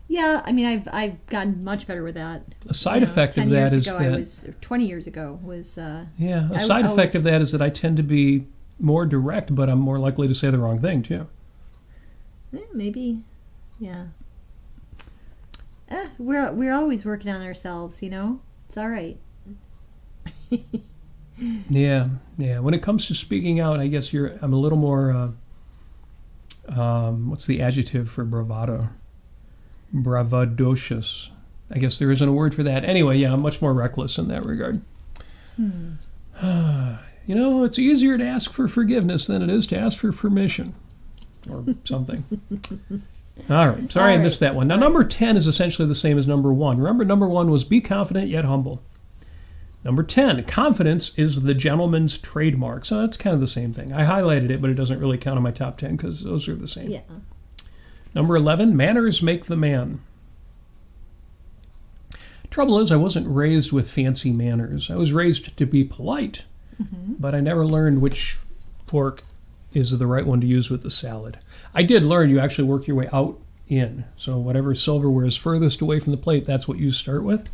Yeah, I've gotten much better with that. A side effect of that is that 20 years ago was a side effect of that is that I tend to be more direct, but I'm more likely to say the wrong thing too. Maybe, yeah. We're always working on ourselves, It's all right. Yeah. When it comes to speaking out, I guess I'm a little more. What's the adjective for bravado? Bravadocious. I guess there isn't a word for that. Anyway, yeah, I'm much more reckless in that regard. It's easier to ask for forgiveness than it is to ask for permission, or something. All right. Sorry, I missed that one. Now, number 10 is essentially the same as number 1. Remember, number 1 was be confident yet humble. Number 10, confidence is the gentleman's trademark. So that's kind of the same thing. I highlighted it, but it doesn't really count on my top 10 because those are the same. Yeah. Number 11, manners make the man. Trouble is, I wasn't raised with fancy manners. I was raised to be polite, but I never learned which fork is the right one to use with the salad. I did learn you actually work your way out in. So whatever silverware is furthest away from the plate, that's what you start with.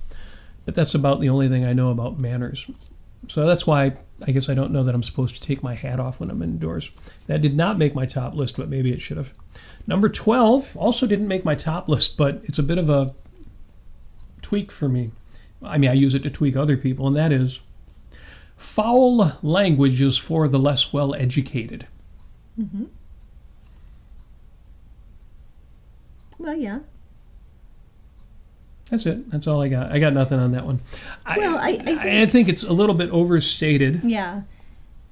But that's about the only thing I know about manners. So that's why I guess I don't know that I'm supposed to take my hat off when I'm indoors. That did not make my top list, but maybe it should have. Number 12 also didn't make my top list, but it's a bit of a tweak for me. I use it to tweak other people, and that is foul language is for the less well-educated. Well, yeah. That's it. That's all I got. I got nothing on that one. I think it's a little bit overstated. Yeah.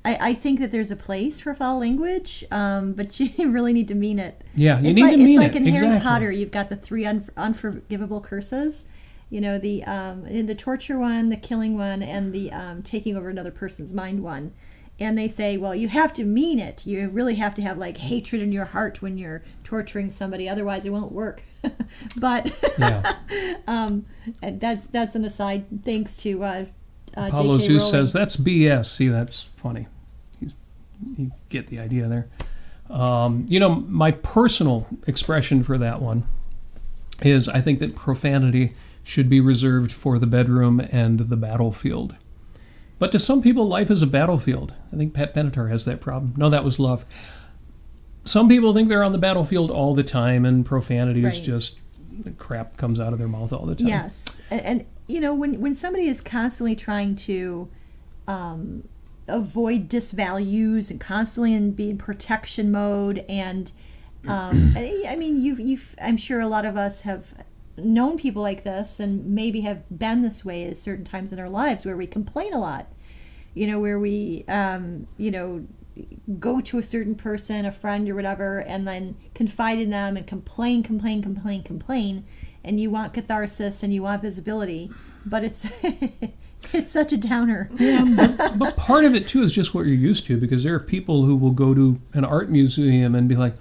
I think that there's a place for foul language, but you really need to mean it. Yeah, you need to mean it. It's like in Harry Potter, you've got the 3 unforgivable curses. In the torture one, the killing one, and the taking over another person's mind one. And they say, well, you have to mean it. You really have to have hatred in your heart when you're torturing somebody, otherwise it won't work. But and that's an aside. Thanks to Apollo J.K. Zeus Rowling. says that's BS. See, that's funny. You get the idea there. My personal expression for that one is I think that profanity should be reserved for the bedroom and the battlefield. But to some people, life is a battlefield. I think Pat Benatar has that problem. No, that was love. Some people think they're on the battlefield all the time, and profanity is just the crap comes out of their mouth all the time. Yes, and when somebody is constantly trying to avoid disvalues and constantly be in protection mode, and I'm sure a lot of us have known people like this and maybe have been this way at certain times in our lives where we complain a lot, where we go to a certain person, a friend or whatever, and then confide in them and complain, and you want catharsis and you want visibility, but it's it's such a downer. Yeah, but part of it too is just what you're used to, because there are people who will go to an art museum and be like,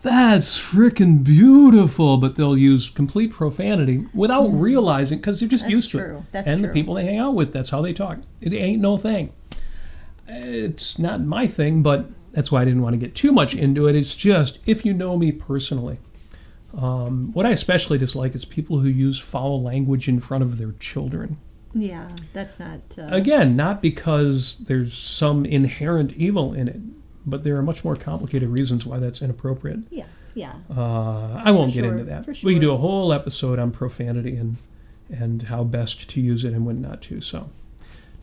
that's freaking beautiful, but they'll use complete profanity without realizing, because they're just used to it. That's and true. The people they hang out with, that's how they talk. It ain't no thing. It's not my thing, but that's why I didn't want to get too much into it. It's just, if you know me personally, what I especially dislike is people who use foul language in front of their children. Yeah, that's not... Again, not because there's some inherent evil in it, but there are much more complicated reasons why that's inappropriate. Yeah. I won't get into that. For sure. We can do a whole episode on profanity and how best to use it and when not to. So,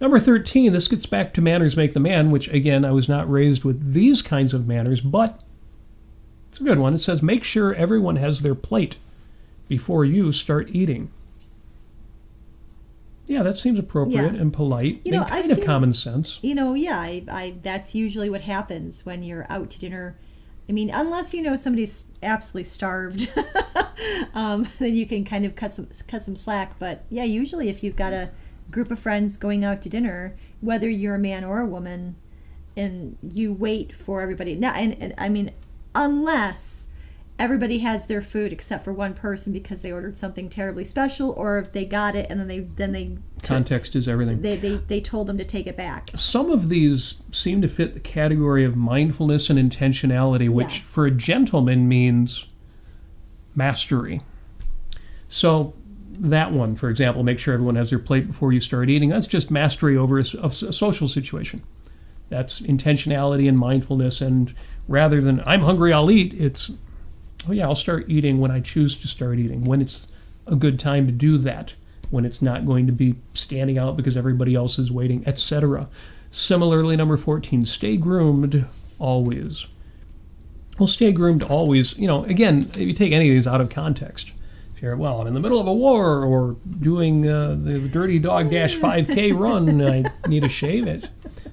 number 13, this gets back to manners make the man, which, again, I was not raised with these kinds of manners, but it's a good one. It says, make sure everyone has their plate before you start eating. Yeah, that seems appropriate and polite and kind of common sense. That's usually what happens when you're out to dinner. I mean, unless somebody's absolutely starved, then you can kind of cut some slack. But yeah, usually if you've got a group of friends going out to dinner, whether you're a man or a woman, and you wait for everybody. Now, and I mean, unless everybody has their food except for one person because they ordered something terribly special, or if they got it and then they context is everything. They told them to take it back. Some of these seem to fit the category of mindfulness and intentionality, which for a gentleman means mastery. So that one, for example, make sure everyone has their plate before you start eating. That's just mastery over a social situation. That's intentionality and mindfulness, and rather than I'm hungry, I'll eat, it's I'll start eating when I choose to start eating, when it's a good time to do that, when it's not going to be standing out because everybody else is waiting, etc. Similarly, number 14, stay groomed always. Well, stay groomed always, again, if you take any of these out of context, if you're, I'm in the middle of a war or doing the Dirty Dog Dash 5K run, I need to shave it.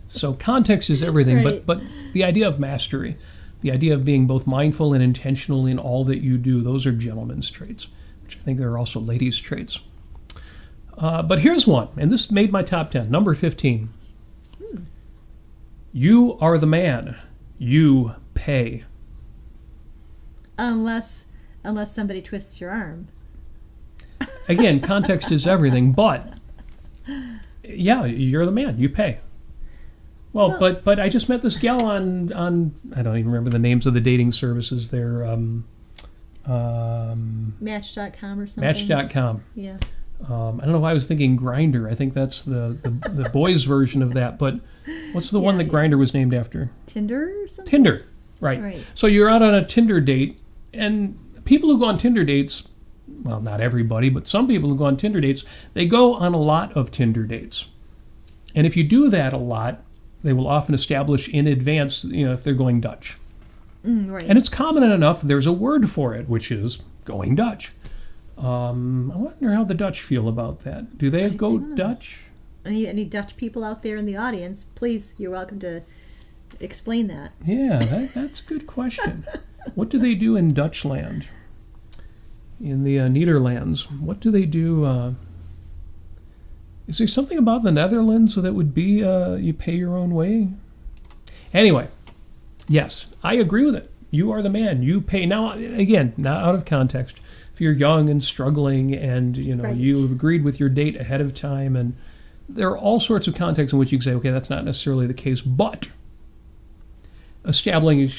So context is everything, right. But the idea of mastery, the idea of being both mindful and intentional in all that you do, those are gentlemen's traits, which I think there are also ladies' traits. But here's one, and this made my top 10, number 15. You are the man. You pay. Unless somebody twists your arm. Again, context is everything, but yeah, you're the man. You pay. Well, but I just met this gal on I don't even remember the names of the dating services there. Match.com or something. Match.com. Yeah. I don't know why I was thinking Grindr. I think that's the boys' version of that. But what's the one that Grindr was named after? Tinder or something? Tinder. Right. So you're out on a Tinder date, and people who go on Tinder dates, well, not everybody, but some people who go on Tinder dates, they go on a lot of Tinder dates. And if you do that a lot, they will often establish in advance, if they're going Dutch. Right. And it's common enough, there's a word for it, which is going Dutch. I wonder how the Dutch feel about that. Do they go Dutch? Any Dutch people out there in the audience, please, you're welcome to explain that. Yeah, that's a good question. What do they do in Dutchland? In the Nederlands? What do they do? Is there something about the Netherlands that would be you pay your own way? Anyway, yes, I agree with it. You are the man. You pay. Now, again, not out of context. If you're young and struggling and, right. you've agreed with your date ahead of time, and there are all sorts of contexts in which you can say, okay, that's not necessarily the case, but establishing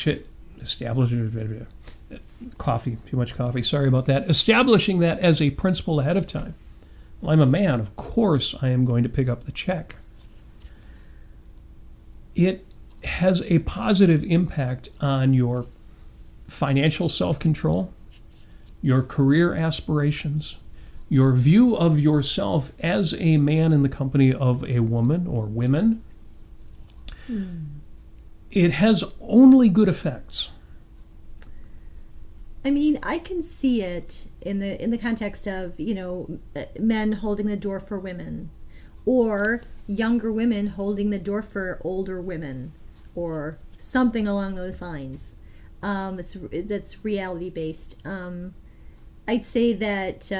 coffee, too much coffee, sorry about that. Establishing that as a principle ahead of time. Well, I'm a man, of course I am going to pick up the check. It has a positive impact on your financial self-control, your career aspirations, your view of yourself as a man in the company of a woman or women. It has only good effects. I mean, I can see it in the context of, men holding the door for women, or younger women holding the door for older women, or something along those lines. That's reality based. I'd say that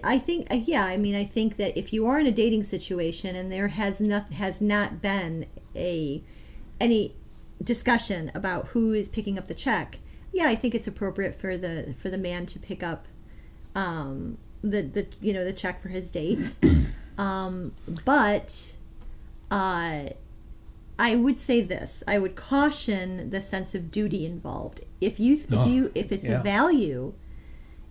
I think that if you are in a dating situation and there has not been any discussion about who is picking up the check, I think it's appropriate for the man to pick up the check for his date. But I would say this: I would caution the sense of duty involved. If it's a value.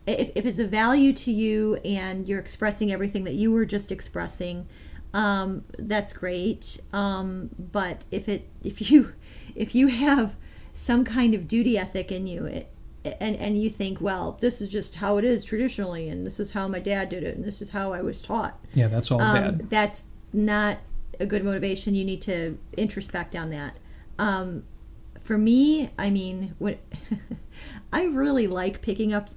If it's a value to you and you're expressing everything that you were just expressing, that's great. But if you have some kind of duty ethic in you, and you think, well, this is just how it is traditionally, and this is how my dad did it, and this is how I was taught. Yeah, that's all bad. That's not a good motivation. You need to introspect on that. For me, I mean, what I really like picking up,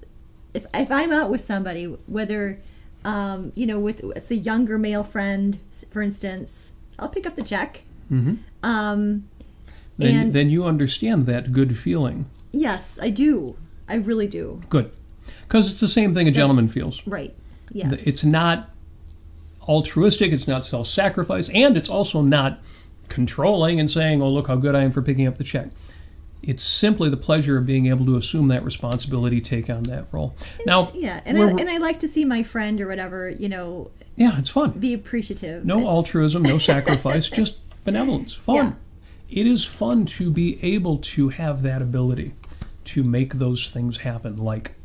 if I'm out with somebody, whether with it's a younger male friend, for instance, I'll pick up the check. Mm-hmm. Then you understand that good feeling. Yes, I do. I really do. Good. Because it's the same thing a gentleman feels. Right. Yes. It's not altruistic, it's not self-sacrifice, and it's also not controlling and saying, oh, look how good I am for picking up the check. It's simply the pleasure of being able to assume that responsibility, take on that role. Now, I like to see my friend or whatever, yeah, it's fun. Be appreciative. No altruism, no sacrifice, just benevolence. Fun. Yeah. It is fun to be able to have that ability to make those things happen, like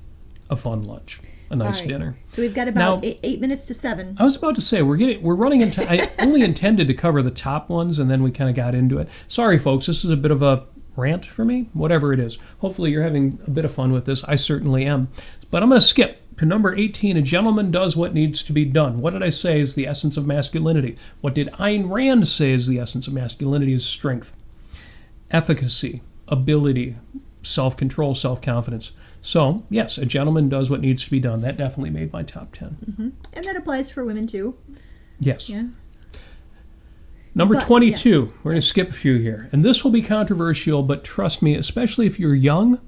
a fun lunch, a nice dinner. So we've got about 8 minutes to 7. I was about to say we're running into. I only intended to cover the top ones, and then we kind of got into it. Sorry, folks, this is a bit of a rant for me. Whatever it is, hopefully you're having a bit of fun with this. I certainly am. But I'm going to skip to number 18. A gentleman does what needs to be done. What did I say is the essence of masculinity? What did Ayn Rand say is the essence of masculinity? Is strength, efficacy, ability, self-control, self-confidence. So, yes, a gentleman does what needs to be done. That definitely made my top 10. Mm-hmm. And that applies for women, too. Yes. Yeah. Number 22. We're going to skip a few here. And this will be controversial, but trust me, especially if you're young,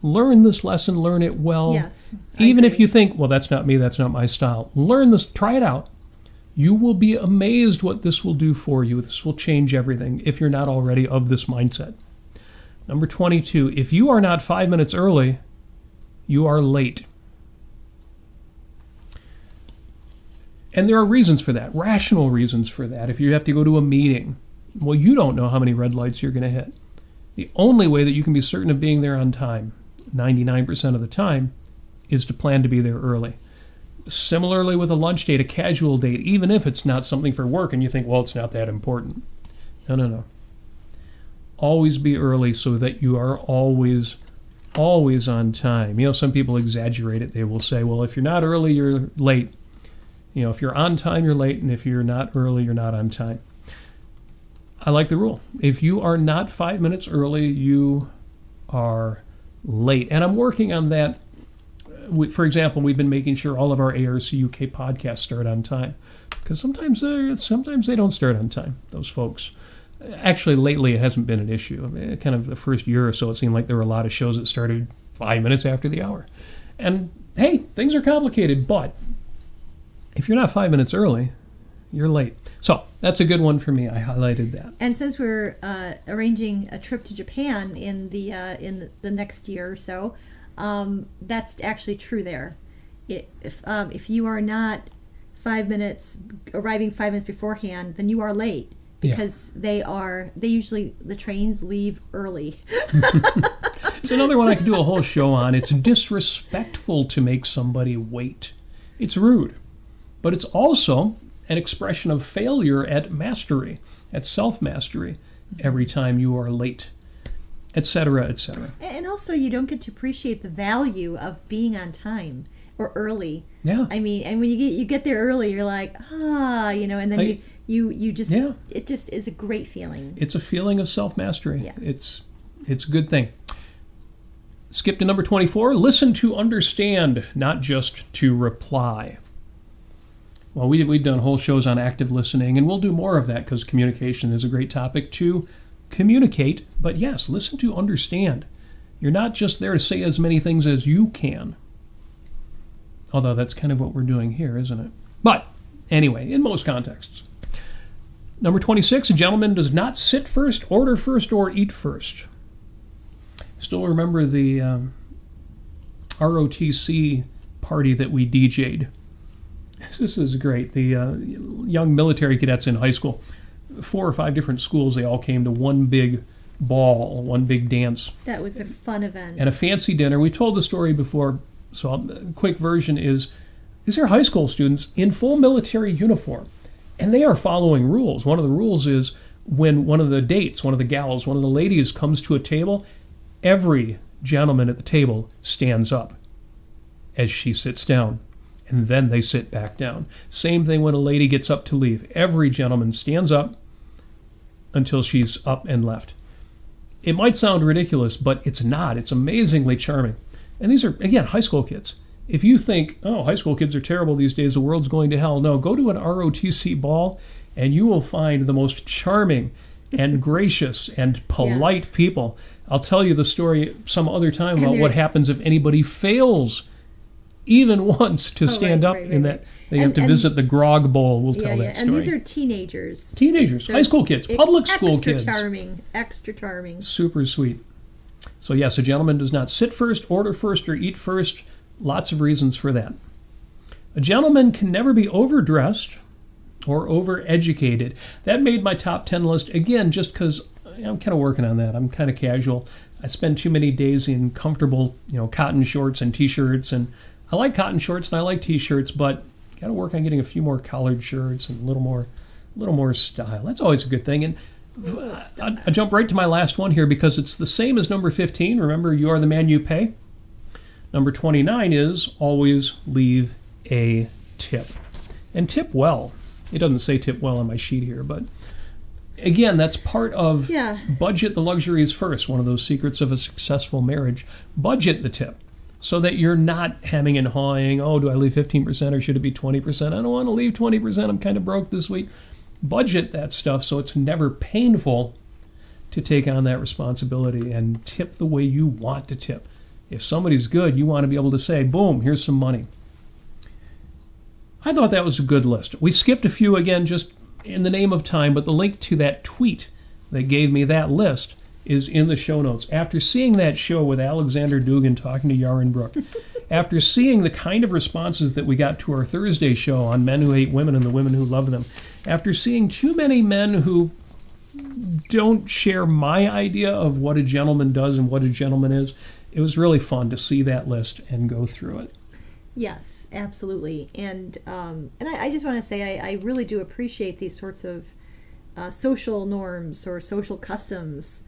learn this lesson, learn it well. Yes. Even if you think, well, that's not me, that's not my style. Learn this, try it out. You will be amazed what this will do for you. This will change everything if you're not already of this mindset. Number 22, if you are not 5 minutes early, you are late. And there are reasons for that, rational reasons for that. If you have to go to a meeting, well, you don't know how many red lights you're going to hit. The only way that you can be certain of being there on time, 99% of the time, is to plan to be there early. Similarly with a lunch date, a casual date, even if it's not something for work and you think, well, it's not that important. No. Always be early so that you are always on time. Some people exaggerate it. They will say, well, if you're not early, you're late. If you're on time, you're late, and if you're not early, you're not on time. I like the rule. If you are not 5 minutes early, you are late. And I'm working on that. For example, we've been making sure all of our ARC UK podcasts start on time. Because sometimes they don't start on time, those folks. Actually, lately it hasn't been an issue. Kind of the first year or so, it seemed like there were a lot of shows that started 5 minutes after the hour. And hey, things are complicated, but if you're not 5 minutes early, you're late. So that's a good one for me. I highlighted that. And since we're arranging a trip to Japan in the next year or so, that's actually true there. If you are not arriving 5 minutes beforehand, then you are late. Because the trains leave early. It's another one I could do a whole show on. It's disrespectful to make somebody wait. It's rude. But it's also an expression of failure at mastery, at self-mastery, every time you are late, etc., etc. And also you don't get to appreciate the value of being on time or early. Yeah. I mean, and when you get there early, you're like, and then you just, it just is a great feeling. It's a feeling of self-mastery. Yeah. It's a good thing. Skip to number 24. Listen to understand, not just to reply. Well, we've done whole shows on active listening, and we'll do more of that because communication is a great topic to communicate. But yes, listen to understand. You're not just there to say as many things as you can. Although that's kind of what we're doing here, isn't it? But anyway, in most contexts. Number 26, a gentleman does not sit first, order first, or eat first. Still remember the ROTC party that we DJ'd. This is great. The young military cadets in high school, 4 or 5 different schools, they all came to one big ball, one big dance. That was a fun event. And a fancy dinner. We told the story before, so a quick version is, these are high school students in full military uniform, and they are following rules. One of the rules is when one of the ladies comes to a table, every gentleman at the table stands up as she sits down, and then they sit back down. Same thing when a lady gets up to leave. Every gentleman stands up until she's up and left. It might sound ridiculous, but it's not. It's amazingly charming. And these are, again, high school kids. If you think, oh, high school kids are terrible these days, the world's going to hell. No, go to an ROTC ball, and you will find the most charming and gracious and polite people. I'll tell you the story some other time about what happens if anybody fails even once to stand up in that. They have to visit the grog bowl. We'll tell that story. And these are teenagers. So high school kids, public school kids. Extra charming. Super sweet. So yes, a gentleman does not sit first, order first, or eat first. Lots of reasons for that. A gentleman can never be overdressed or overeducated. That made my top 10 list, again, just because I'm kind of working on that. I'm kind of casual. I spend too many days in comfortable, cotton shorts and T-shirts, and I like cotton shorts and I like T-shirts, but got to work on getting a few more collared shirts and a little more style. That's always a good thing. And I jump right to my last one here because it's the same as number 15. Remember, you are the man you pay. Number 29 is always leave a tip. And tip well. It doesn't say tip well on my sheet here, but again, that's part of budget the luxuries first. One of those secrets of a successful marriage. Budget the tip so that you're not hemming and hawing. Oh, do I leave 15% or should it be 20%? I don't want to leave 20%. I'm kind of broke this week. Budget that stuff so it's never painful to take on that responsibility, and tip the way you want to tip. If somebody's good, you want to be able to say, boom, here's some money. I thought that was a good list. We skipped a few again just in the name of time, but the link to that tweet that gave me that list is in the show notes. After seeing that show with Alexander Dugan talking to Yaron Brook, after seeing the kind of responses that we got to our Thursday show on men who hate women and the women who love them, after seeing too many men who don't share my idea of what a gentleman does and what a gentleman is, it was really fun to see that list and go through it. Yes, absolutely. And I just want to say I really do appreciate these sorts of social norms or social customs.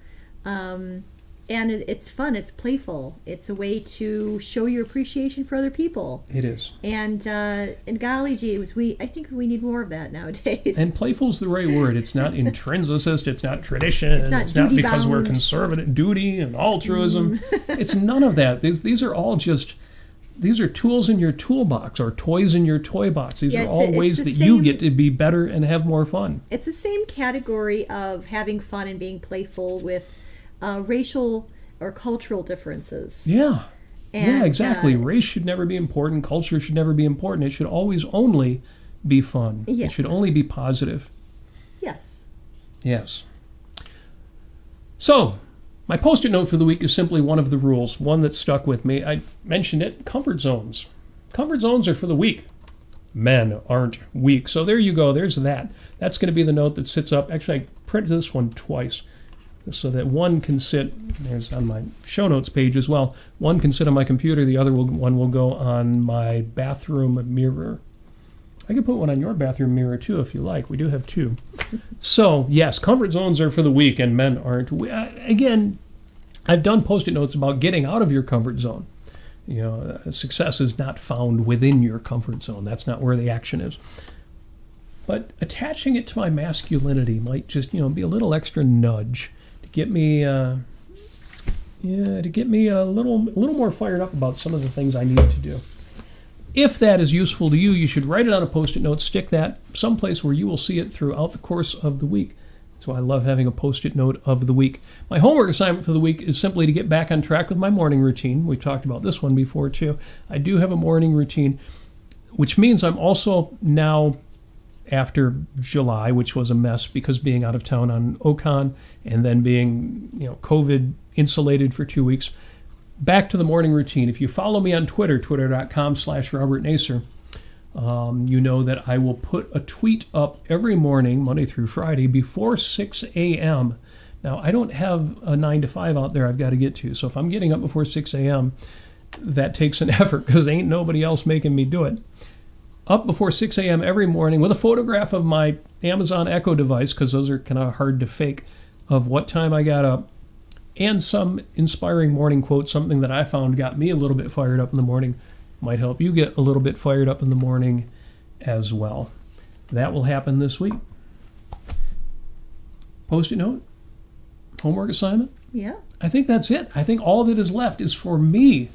And it's fun. It's playful. It's a way to show your appreciation for other people. It is. And golly geez, I think we need more of that nowadays. And playful's the right word. It's not intrinsicist. It's not tradition. It's not because we're conservative. Duty and altruism. It's none of that. These are all just... These are tools in your toolbox or toys in your toy box. These are all ways that you get to be better and have more fun. It's the same category of having fun and being playful with racial or cultural differences. Yeah. Yeah, exactly. Race should never be important. Culture should never be important. It should always only be fun. Yeah. It should only be positive. Yes. Yes. So... my Post-it note for the week is simply one of the rules, one that stuck with me. I mentioned it, comfort zones. Comfort zones are for the weak. Men aren't weak. So there you go, there's that. That's going to be the note that sits up. Actually, I printed this one twice so that one can sit, there's on my show notes page as well, one can sit on my computer, the other one will go on my bathroom mirror. I could put one on your bathroom mirror, too, if you like. We do have two. So, yes, comfort zones are for the weak, and men aren't. Again, I've done Post-it notes about getting out of your comfort zone. Success is not found within your comfort zone. That's not where the action is. But attaching it to my masculinity might just, be a little extra nudge to get me, a little more fired up about some of the things I need to do. If that is useful to you, you should write it on a Post-it note, stick that someplace where you will see it throughout the course of the week. That's why I love having a Post-it note of the week. My homework assignment for the week is simply to get back on track with my morning routine. We've talked about this one before, too. I do have a morning routine, which means I'm also now, after July, which was a mess because being out of town on OCON and then being, COVID insulated for 2 weeks, back to the morning routine. If you follow me on Twitter, twitter.com/Robert Nasir, you know that I will put a tweet up every morning, Monday through Friday, before 6 a.m. Now, I don't have a 9 to 5 out there I've got to get to. So if I'm getting up before 6 a.m., that takes an effort because ain't nobody else making me do it. Up before 6 a.m. every morning with a photograph of my Amazon Echo device, because those are kind of hard to fake, of what time I got up. and some inspiring morning quote, something that I found got me a little bit fired up in the morning. Might help you get a little bit fired up in the morning as well. That will happen this week. Post-it note? Homework assignment? Yeah. I think that's it. I think all that is left is for me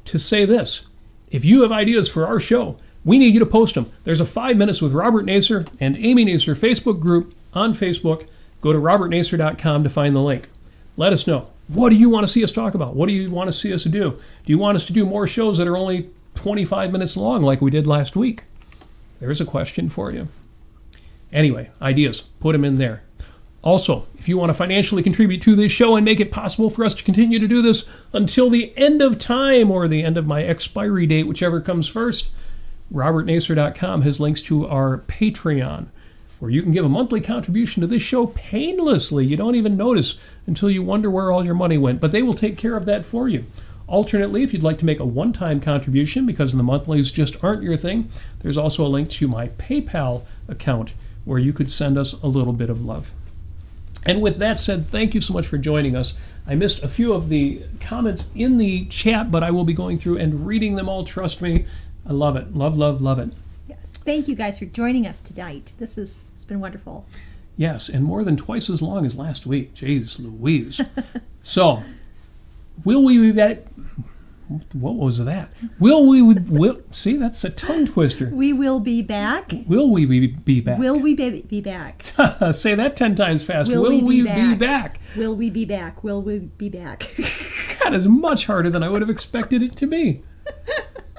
to say this. If you have ideas for our show, we need you to post them. There's a 5 Minutes with Robert Nasir and Amy Nasir Facebook group on Facebook. Go to robertnasir.com to find the link. Let us know. What do you want to see us talk about? What do you want to see us do? Do you want us to do more shows that are only 25 minutes long like we did last week? There's a question for you. Anyway, ideas, put them in there. Also, if you want to financially contribute to this show and make it possible for us to continue to do this until the end of time or the end of my expiry date, whichever comes first, robertnasir.com has links to our Patreon, where you can give a monthly contribution to this show painlessly. You don't even notice until you wonder where all your money went, but they will take care of that for you. Alternately, if you'd like to make a one-time contribution because the monthlies just aren't your thing, there's also a link to my PayPal account where you could send us a little bit of love. And with that said, thank you so much for joining us. I missed a few of the comments in the chat, but I will be going through and reading them all. Trust me, I love it. Love, love, love it. Yes. Thank you guys for joining us tonight. It's been wonderful. Yes, and more than twice as long as last week. Jeez Louise. So, will we be back? What was that? See, that's a tongue twister. We will be back. Will we be back? Will we be back? Say that 10 times fast. Will we be back? Back? Will we be back? Will we be back? That is much harder than I would have expected it to be.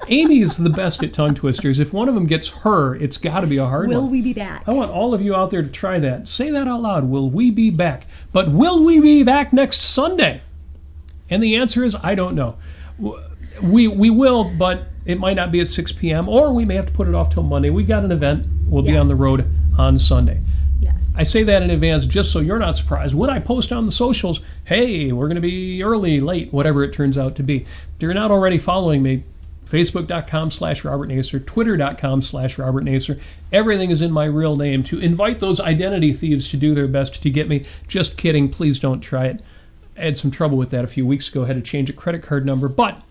Amy is the best at tongue twisters. If one of them gets her, it's got to be a hard one. Will we be back? I want all of you out there to try that. Say that out loud. Will we be back? But will we be back next Sunday? And the answer is, I don't know. We will, but it might not be at 6 p.m., or we may have to put it off till Monday. We've got an event. We'll be on the road on Sunday. Yes. I say that in advance just so you're not surprised. When I post on the socials, hey, we're going to be early, late, whatever it turns out to be. If you're not already following me, Facebook.com/Robert Nasir, Twitter.com/Robert Nasir. Everything is in my real name to invite those identity thieves to do their best to get me. Just kidding. Please don't try it. I had some trouble with that a few weeks ago. I had to change a credit card number. But,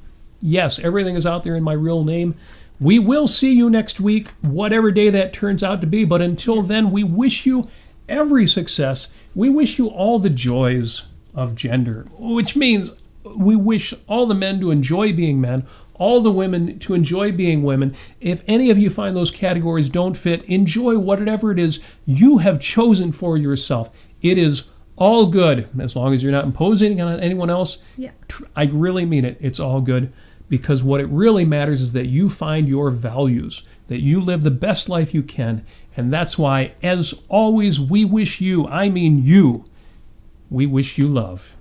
yes, everything is out there in my real name. We will see you next week, whatever day that turns out to be. But until then, we wish you every success. We wish you all the joys of gender, which means we wish all the men to enjoy being men, all the women to enjoy being women. If any of you find those categories don't fit, enjoy whatever it is you have chosen for yourself. It is all good, as long as you're not imposing on anyone else. Yeah. I really mean it. It's all good, because what it really matters is that you find your values, that you live the best life you can. And that's why, as always, we wish you, I mean you, we wish you love.